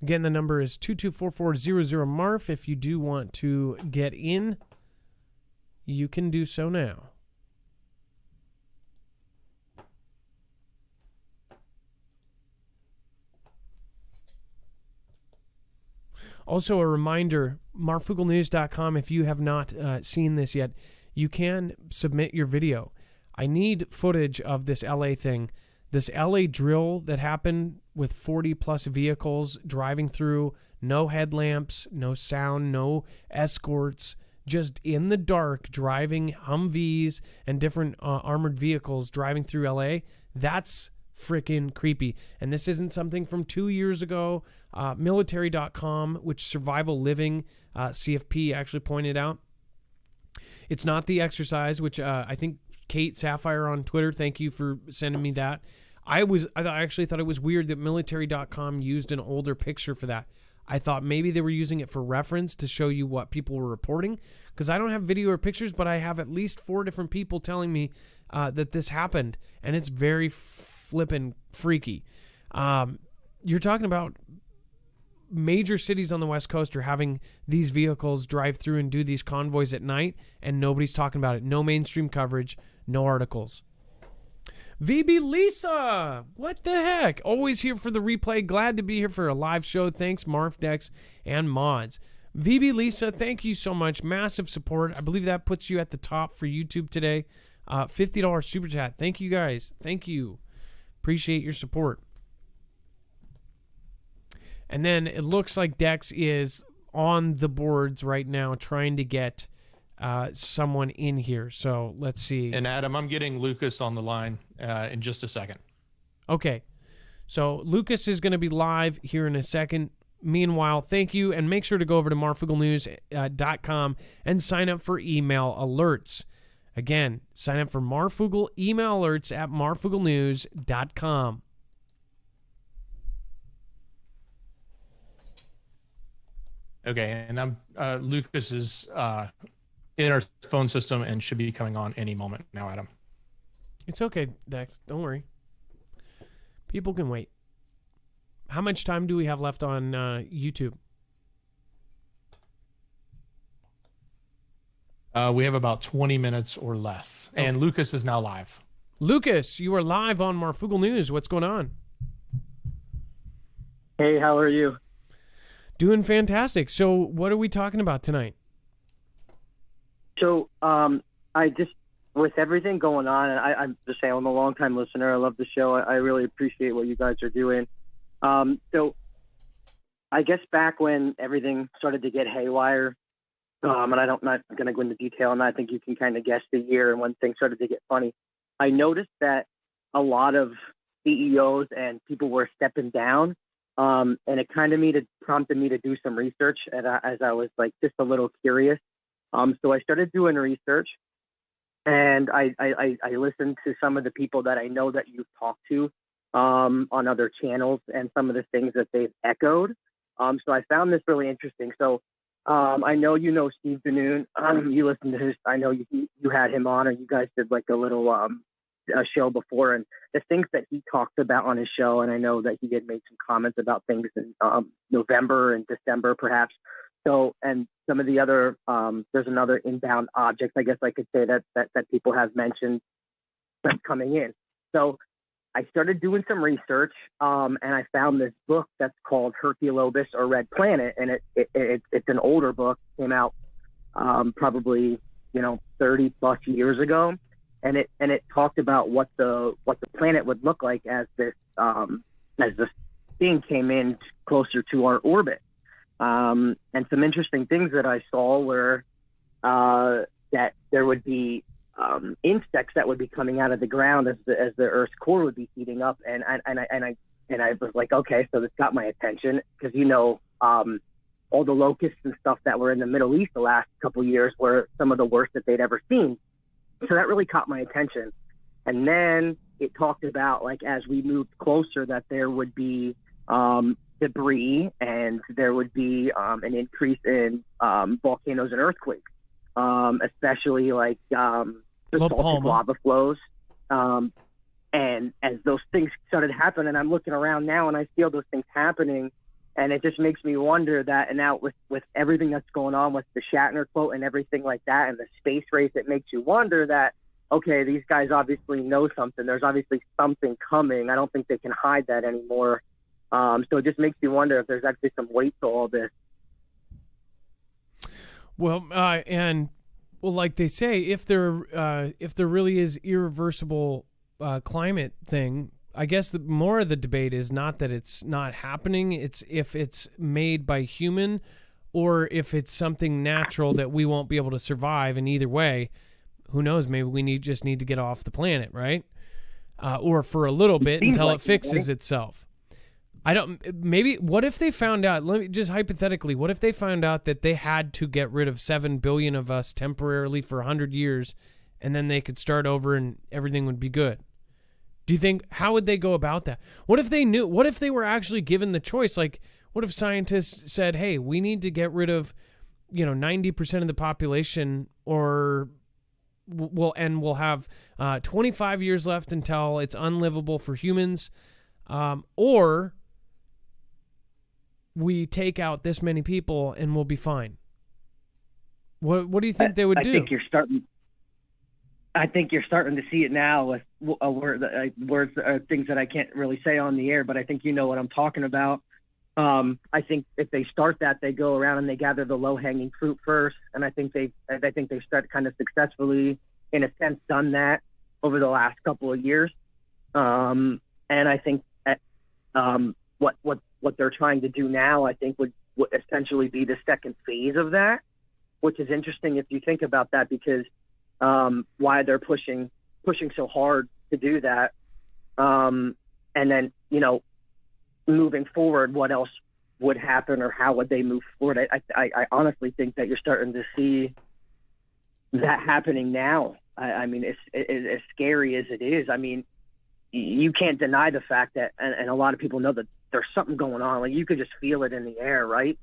Again, the number is 224-400-MARF. If you do want to get in, you can do so now. Also, a reminder, marfooglenews.com, if you have not seen this yet, you can submit your video. I need footage of this LA thing. This LA drill that happened with 40-plus vehicles driving through, no headlamps, no sound, no escorts, just in the dark, driving Humvees and different armored vehicles driving through LA. That's freaking creepy. And this isn't something from 2 years ago. Military.com, which Survival Living CFP actually pointed out. It's not the exercise, which I think Kate Sapphire on Twitter, thank you for sending me that. I actually thought it was weird that Military.com used an older picture for that. I thought maybe they were using it for reference to show you what people were reporting, because I don't have video or pictures, but I have at least 4 different people telling me that this happened, and it's very flippin' freaky. You're talking about major cities on the West Coast are having these vehicles drive through and do these convoys at night, and nobody's talking about it. No mainstream coverage, no articles. VB Lisa, what the heck? Always here for the replay. Glad to be here for a live show. Thanks, Marf, Dex, and Mods. VB Lisa, thank you so much. Massive support. I believe that puts you at the top for YouTube today. $50 super chat. Thank you, guys. Thank you. Appreciate your support. And then it looks like Dex is on the boards right now trying to get someone in here. So let's see. And Adam, I'm getting Lucas on the line in just a second. Okay. So Lucas is going to be live here in a second. Meanwhile, thank you. And make sure to go over to marfooglenews.com and sign up for email alerts. Again, sign up for Marfoogle email alerts at marfooglenews.com. Okay, and I'm Lucas is in our phone system and should be coming on any moment now, Adam. It's okay, Dex. Don't worry. People can wait. How much time do we have left on YouTube? We have about 20 minutes or less, and Lucas is now live. Lucas, you are live on Marfoogle News. What's going on? Hey, how are you? Doing fantastic. So what are we talking about tonight? So I just, with everything going on, and I'm just saying I'm a long-time listener. I love the show. I really appreciate what you guys are doing. So I guess back when everything started to get haywire, and I'm not going to go into detail on that. I think you can kind of guess the year and when things started to get funny. I noticed that a lot of CEOs and people were stepping down. And it kind of prompted me to do some research as I was like just a little curious. So I started doing research, and I listened to some of the people that I know that you've talked to on other channels and some of the things that they've echoed. So I found this really interesting. So I know you know Steve Danoon. You listened to his. I know you had him on, or you guys did like a little a show before, and the things that he talked about on his show. And I know that he had made some comments about things in November and December, perhaps. So, and some of the other, there's another inbound object, I guess I could say that people have mentioned that's coming in. So I started doing some research, and I found this book that's called Herculobus or Red Planet, and it's an older book, came out probably 30 plus years ago, and it talked about what the planet would look like as this thing came in closer to our orbit, and some interesting things that I saw were that there would be insects that would be coming out of the ground as the Earth's core would be heating up, and I was like, okay, so this got my attention because all the locusts and stuff that were in the Middle East the last couple of years were some of the worst that they'd ever seen, so that really caught my attention. And then it talked about, like, as we moved closer, that there would be debris and there would be an increase in volcanoes and earthquakes, especially like basaltic lava flows. And as those things started happening, and I'm looking around now and I see all those things happening, and it just makes me wonder that, and now with everything that's going on with the Shatner quote and everything like that and the space race, it makes you wonder that, okay, these guys obviously know something. There's obviously something coming. I don't think they can hide that anymore. So it just makes me wonder if there's actually some weight to all this. Well, like they say, if there really is irreversible climate thing, I guess the more of the debate is not that it's not happening, it's if it's made by human or if it's something natural that we won't be able to survive. And either way, who knows, maybe we just need to get off the planet, right? Or for a little bit until it fixes itself. What if they found out, let me just hypothetically, what if they found out that they had to get rid of 7 billion of us temporarily for 100 years and then they could start over and everything would be good? Do you think, how would they go about that? What if they knew, what if they were actually given the choice? Like, what if scientists said, hey, we need to get rid of, 90% of the population, or we'll have 25 years left until it's unlivable for humans, or we take out this many people and we'll be fine. What do you think they would do? I think you're starting to see it now with words, things that I can't really say on the air, but I think you know what I'm talking about. I think if they start that, they go around and they gather the low-hanging fruit first, and I think they start kind of successfully, in a sense, done that over the last couple of years. And I think what they're trying to do now, I think would essentially be the second phase of that, which is interesting if you think about that, because why they're pushing so hard to do that. And then, moving forward, what else would happen or how would they move forward? I honestly think that you're starting to see that happening now. I mean, it's as scary as it is. I mean, you can't deny the fact that, and a lot of people know that there's something going on. Like, you could just feel it in the air, right?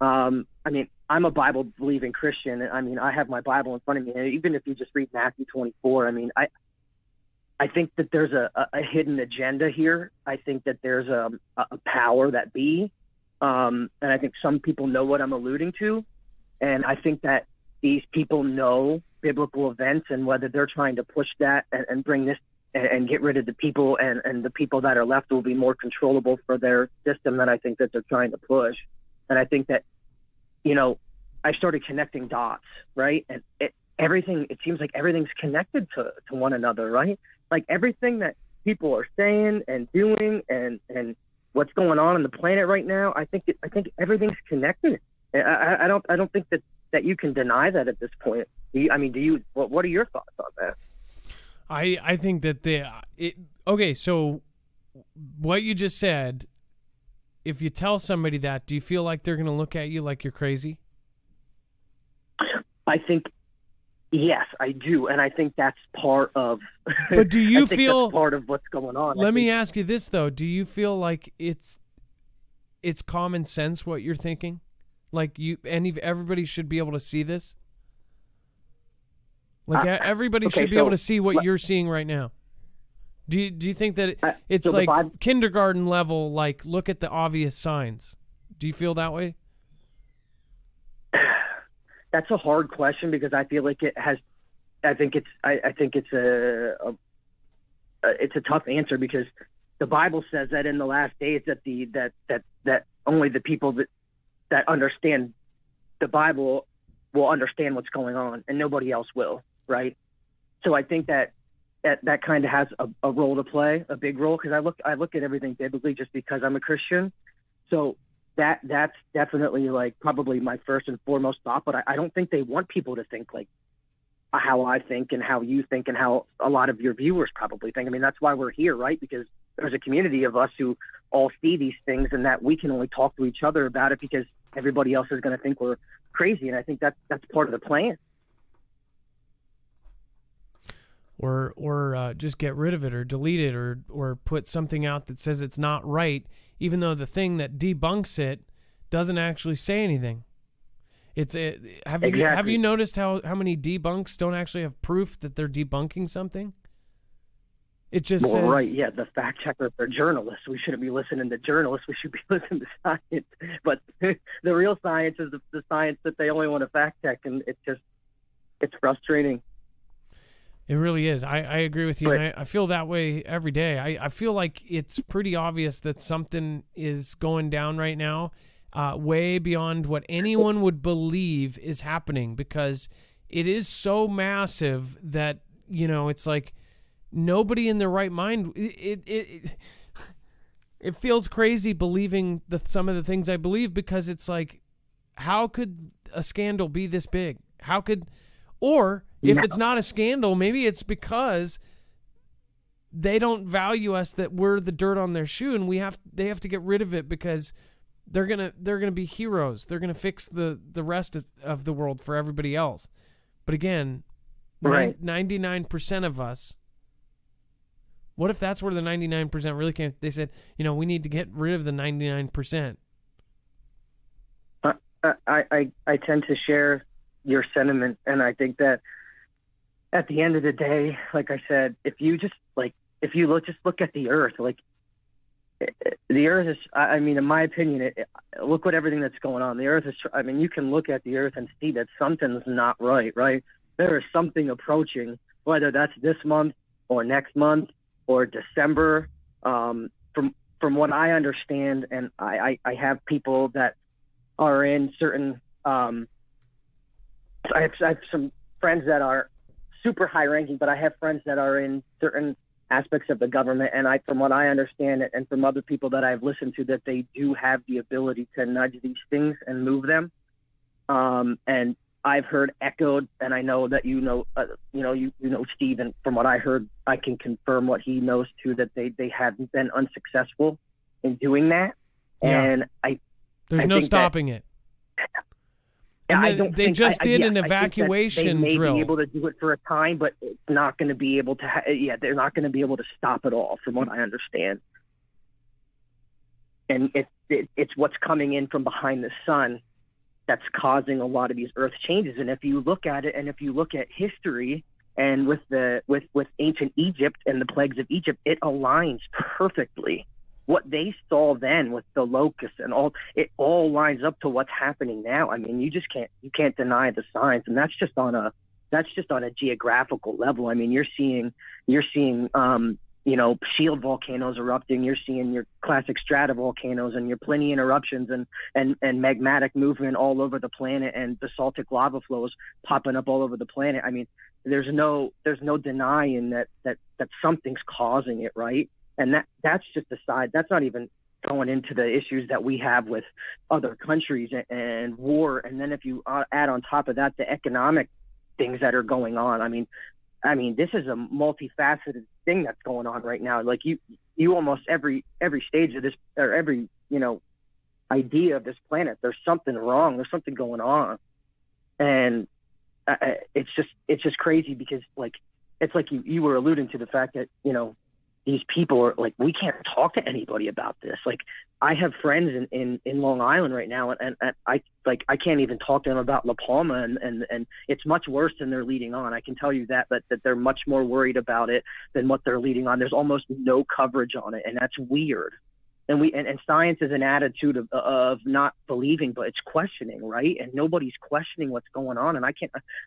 I mean, I'm a Bible-believing Christian. I mean, I have my Bible in front of me. And even if you just read Matthew 24, I mean, I think that there's a hidden agenda here. I think that there's a power that be. And I think some people know what I'm alluding to. And I think that these people know biblical events, and whether they're trying to push that and bring this and get rid of the people, and the people that are left will be more controllable for their system that I think that they're trying to push. And I think that, I started connecting dots, right? And it seems like everything's connected to one another, right? Like, everything that people are saying and doing and what's going on the planet right now, I think everything's connected. I don't think that you can deny that at this point. What are your thoughts on that? I think that okay, so what you just said, if you tell somebody that, do you feel like they're going to look at you like you're crazy? I think, yes, I do. And I think that's part of, but do you feel that's part of what's going on? Let me ask you this, though. Do you feel like it's common sense what you're thinking? Like everybody should be able to see this? Like everybody should be able to see what you're seeing right now. Do you think that it's so like kindergarten level, like look at the obvious signs? Do you feel that way? That's a hard question because I feel like I think it's a tough answer because the Bible says that in the last days that only the people that understand the Bible will understand what's going on and nobody else will, right? So I think that kind of has a role to play, a big role, because I look at everything biblically just because I'm a Christian. So that's definitely like probably my first and foremost thought, but I don't think they want people to think like how I think and how you think and how a lot of your viewers probably think. I mean, that's why we're here, right? Because there's a community of us who all see these things and that we can only talk to each other about it because everybody else is going to think we're crazy. And I think that's part of the plan. Or just get rid of it or delete it or put something out that says it's not right, even though the thing that debunks it doesn't actually say anything. Have you noticed how many debunks don't actually have proof that they're debunking something? It just says right, yeah. The fact checkers are journalists. We shouldn't be listening to journalists. We should be listening to science. But the real science is the science that they only want to fact check, and it's frustrating. It really is. I agree with you, and I feel that way every day. I feel like it's pretty obvious that something is going down right now, way beyond what anyone would believe is happening, because it is so massive that, it's like nobody in their right mind. It feels crazy believing some of the things I believe, because it's like, how could a scandal be this big? Or if it's not a scandal, maybe it's because they don't value us, that we're the dirt on their shoe, and they have to get rid of it because they're gonna be heroes. They're gonna fix the rest of the world for everybody else. But again, 99% of us. What if that's where the 99% really came? They said, we need to get rid of the 99%. I tend to share your sentiment, and I think that at the end of the day, like I said, if you look at the earth, like the earth is, I mean, in my opinion, look at everything that's going on. The earth is, I mean, you can look at the earth and see that something's not right? There is something approaching, whether that's this month or next month or December. From what I understand, and I have people that are in certain, I have some friends that are super high ranking, but I have friends that are in certain aspects of the government, and from what I understand, and from other people that I've listened to, that they do have the ability to nudge these things and move them. And I've heard echoed, and I know that you know Steve, and from what I heard, I can confirm what he knows too, that they haven't been unsuccessful in doing that. Yeah. And there's no stopping it. And they just did an evacuation drill. They may be able to do it for a time, but it's not going to be able to. They're not going to be able to stop it all, from what I understand. And it's what's coming in from behind the sun that's causing a lot of these earth changes. And if you look at it, and if you look at history, and with ancient Egypt and the plagues of Egypt, it aligns perfectly. What they saw then with the locusts and all, it all lines up to what's happening now. I mean, you can't deny the signs, and that's just on a geographical level. I mean, you're seeing shield volcanoes erupting. You're seeing your classic stratovolcanoes and your Plinian eruptions and magmatic movement all over the planet, and basaltic lava flows popping up all over the planet. I mean, there's no denying that something's causing it, right? And that's just a side. That's not even going into the issues that we have with other countries and war. And then if you add on top of that the economic things that are going on, I mean, this is a multifaceted thing that's going on right now. Like you almost every stage of this, or every idea of this planet, there's something wrong. There's something going on, and it's just crazy, because it's like you were alluding to the fact that these people are like, we can't talk to anybody about this. Like, I have friends in Long Island right now, and I can't even talk to them about La Palma, and it's much worse than they're leading on. I can tell you that they're much more worried about it than what they're leading on. There's almost no coverage on it, and that's weird. And science is an attitude of not believing, but it's questioning, right? And nobody's questioning what's going on. And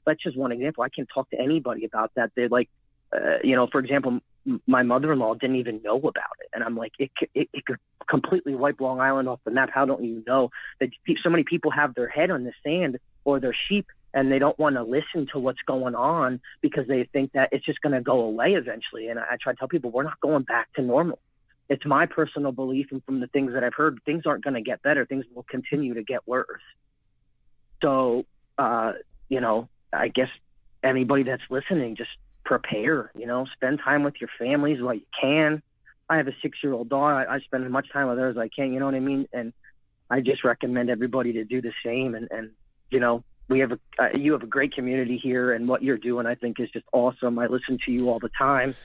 that's just one example. I can't talk to anybody about that. They're like, for example, my mother-in-law didn't even know about it. And I'm like, it could completely wipe Long Island off the map. How don't you know that so many people have their head on the sand or their sheep, and they don't want to listen to what's going on because they think that it's just going to go away eventually. And I try to tell people, we're not going back to normal. It's my personal belief, and from the things that I've heard, things aren't going to get better. Things will continue to get worse. So, I guess anybody that's listening, just prepare, spend time with your families while you can. I have a 6-year-old daughter. I spend as much time with her as I can, you know what I mean? And I just recommend everybody to do the same. And we have you have a great community here, and what you're doing, I think, is just awesome. I listen to you all the time.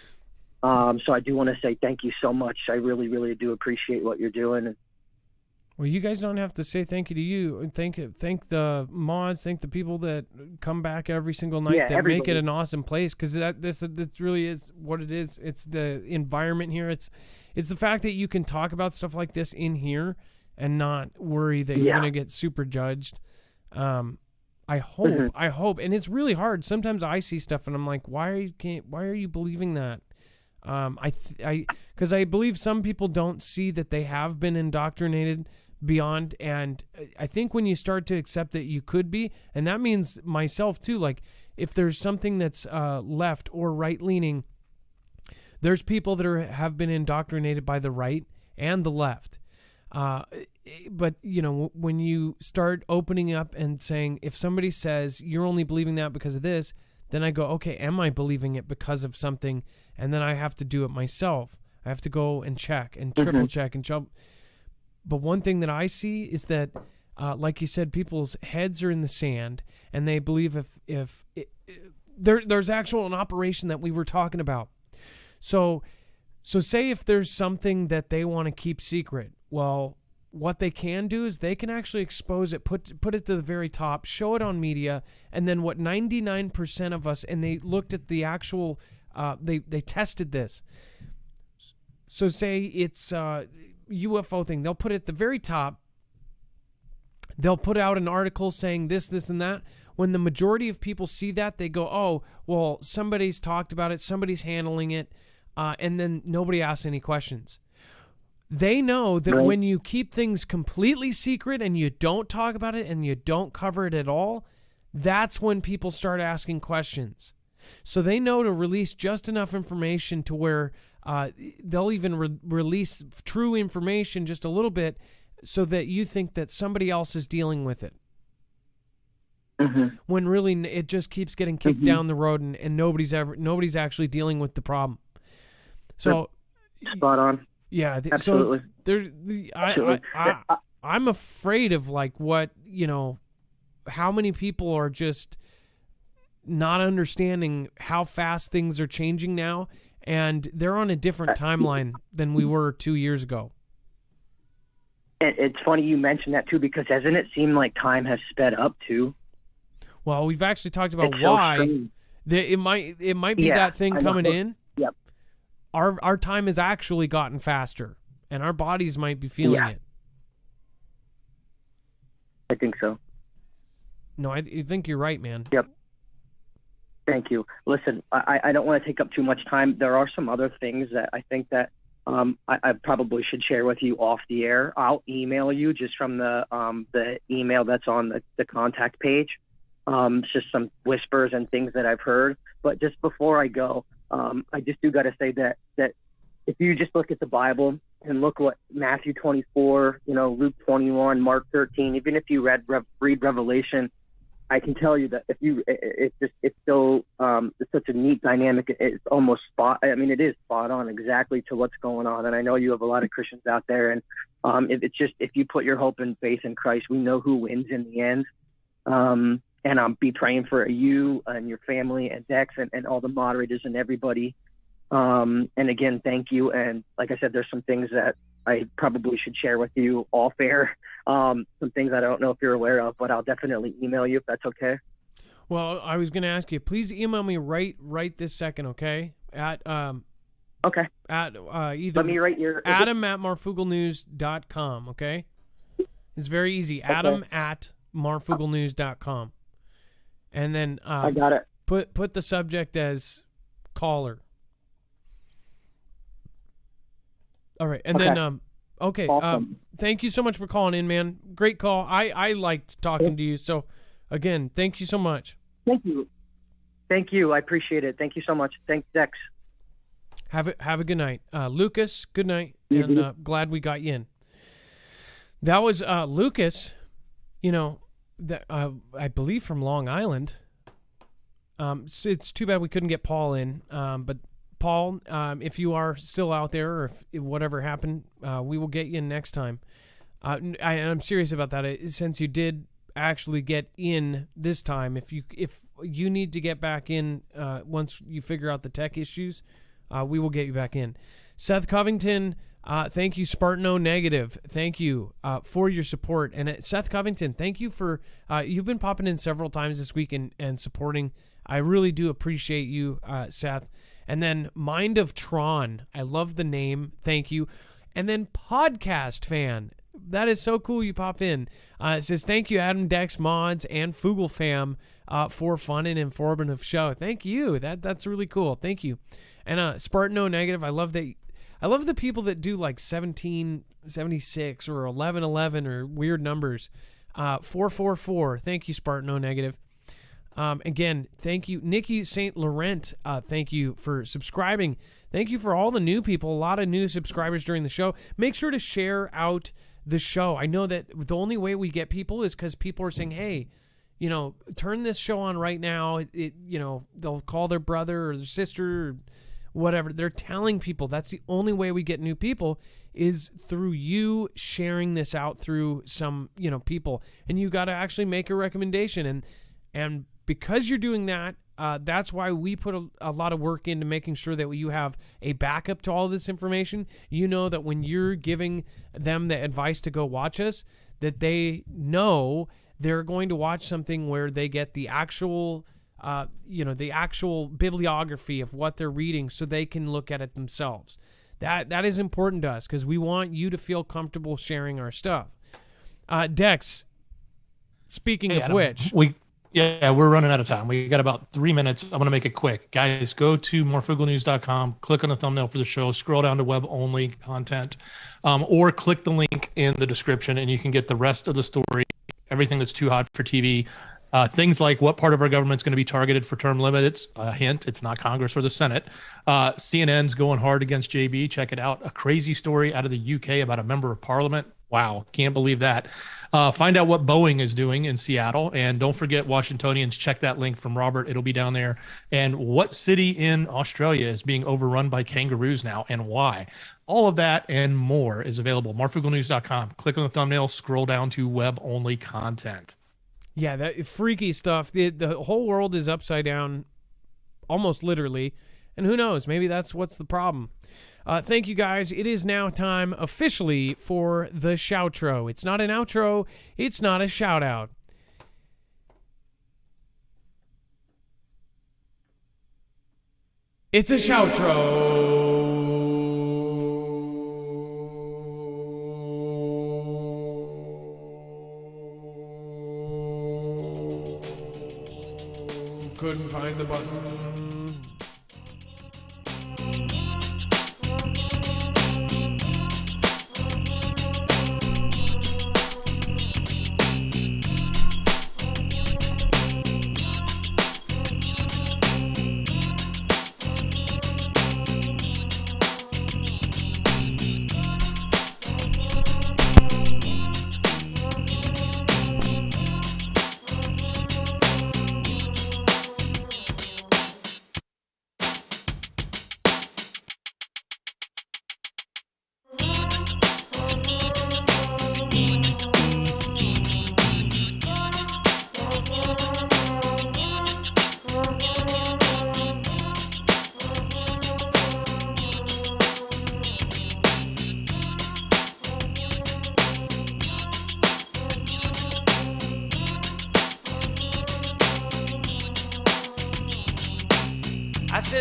So I do want to say thank you so much. I really, really do appreciate what you're doing. Well, you guys don't have to say thank you to you. Thank the mods, thank the people that come back every single night, that everybody. Make it an awesome place, because this really is what it is. It's the environment here. It's the fact that you can talk about stuff like this in here and not worry that you're going to get super judged. I hope, and it's really hard. Sometimes I see stuff and I'm like, why are you believing that? Because I believe some people don't see that they have been indoctrinated beyond, and I think when you start to accept that you could be, and that means myself too, like if there's something that's left or right leaning, there's people that have been indoctrinated by the right and the left. But when you start opening up and saying, if somebody says you're only believing that because of this, then I go, okay, am I believing it because of something? And then I have to do it myself. I have to go and check and triple check and jump. But one thing that I see is that, like you said, people's heads are in the sand, and they believe if there's actual an operation that we were talking about. So say if there's something that they want to keep secret, well, what they can do is they can actually expose it, put it to the very top, show it on media, and then what 99% of us, and they looked at the actual, they tested this. So say it's a UFO thing, they'll put it at the very top, they'll put out an article saying this, and that. When the majority of people see that, they go, oh, well, somebody's talked about it, somebody's handling it, and then nobody asks any questions. They know that when you keep things completely secret and you don't talk about it and you don't cover it at all, that's when people start asking questions. So they know to release just enough information to where they'll even release true information just a little bit so that you think that somebody else is dealing with it. When really it just keeps getting kicked down the road and nobody's actually dealing with the problem. So spot on. Yeah, absolutely. So I'm afraid of like what, how many people are just not understanding how fast things are changing now, and they're on a different timeline than we were 2 years ago. It's funny you mentioned that too, because doesn't it seem like time has sped up too? Well, we've actually talked about why. It might be that thing coming in. Yep. Our time has actually gotten faster, and our bodies might be feeling it. I think so. No, I think you're right, man. Yep. Thank you. Listen, I don't want to take up too much time. There are some other things that I think that I probably should share with you off the air. I'll email you just from the email that's on the contact page. Just some whispers and things that I've heard. But just before I go, I just do got to say that if you just look at the Bible and look what Matthew 24, Luke 21, Mark 13, even if you read Revelation, I can tell you that it's such a neat dynamic. It's almost it is spot on exactly to what's going on. And I know you have a lot of Christians out there, and if you put your hope and faith in Christ, we know who wins in the end. And I'll be praying for you and your family and Dex and all the moderators and everybody. And again, thank you. And like I said, there's some things that I probably should share with you off air. Some things I don't know if you're aware of, but I'll definitely email you if that's okay. Well, I was going to ask you, please email me right this second, okay? At okay. At either let me write your Adam@marfooglenews.com, okay? It's very easy. Okay. Adam@marfooglenews.com. And then I got it. Put the subject as caller. All right, and okay. then okay. Awesome. Thank you so much for calling in, man. Great call. I liked talking to you. So again, thank you so much. Thank you. Thank you. I appreciate it. Thank you so much. Thanks, Dex. Have a good night, Lucas. Good night, mm-hmm. and glad we got you in. That was Lucas. You know, that I believe from Long Island. So it's too bad we couldn't get Paul in, but Paul, if you are still out there, or if whatever happened, we will get you in next time. I'm serious about that. Since you did actually get in this time, if you need to get back in once you figure out the tech issues, we will get you back in. Seth Covington, thank you. Spartano Negative, thank you for your support. And Seth Covington, thank you for you've been popping in several times this week and supporting. I really do appreciate you, Seth. And then Mind of Tron, I love the name, thank you. And then Podcast Fan, that is so cool you pop in. It says, thank you, Adam, Dex, Mods, and Foogle Fam for fun and informative show. Thank you. That's really cool. Thank you. And Spartano Negative, I love the people that do like 1776 or 1111 or weird numbers. 444. Thank you, Spartano Negative. Again, thank you, Nikki St. Laurent. Thank you for subscribing. Thank you for all the new people, a lot of new subscribers during the show. Make sure to share out the show. I know that the only way we get people is because people are saying, hey, you know, turn this show on right now. You know, they'll call their brother or their sister or whatever. They're telling people. That's the only way we get new people is through you sharing this out through some, you know, people. And you got to actually make a recommendation. And because you're doing that, that's why we put a lot of work into making sure that you have a backup to all this information. You know that when you're giving them the advice to go watch us, that they know they're going to watch something where they get the actual, the actual bibliography of what they're reading so they can look at it themselves. That is important to us because we want you to feel comfortable sharing our stuff. Dex, speaking of Adam, which... Yeah, we're running out of time. We got about 3 minutes. I'm going to make it quick. Guys, go to marfooglenews.com, click on the thumbnail for the show, scroll down to web-only content, or click the link in the description, and you can get the rest of the story, everything that's too hot for TV. Things like what part of our government is going to be targeted for term limits. Hint, it's not Congress or the Senate. CNN's going hard against JB. Check it out. A crazy story out of the UK about a member of parliament. Wow, can't believe that. Find out what Boeing is doing in Seattle. And don't forget, Washingtonians, check that link from Robert. It'll be down there. And what city in Australia is being overrun by kangaroos now and why? All of that and more is available. marfooglenews.com. Click on the thumbnail, scroll down to web-only content. Yeah, that freaky stuff. The whole world is upside down, almost literally. And who knows? Maybe that's what's the problem. Thank you, guys. It is now time officially for the shoutro. It's not an outro. It's not a shout-out. It's a shoutro. Couldn't find the button.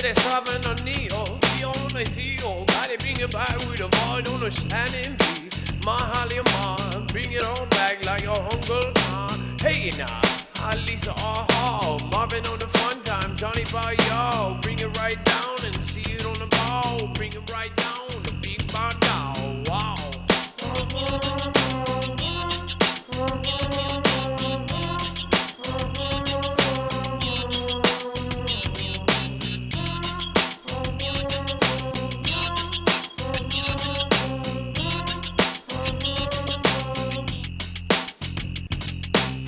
eres saben on Neo, Theo on my Theo, got it bring it back with a void on a shining beat. My Holly Ma, bring it on back like your uncle Ma. Hey now, Lisa, Marvin on the fun time, Johnny by y'all, bring it right down and see it on the ball, bring it right down, the big bar down.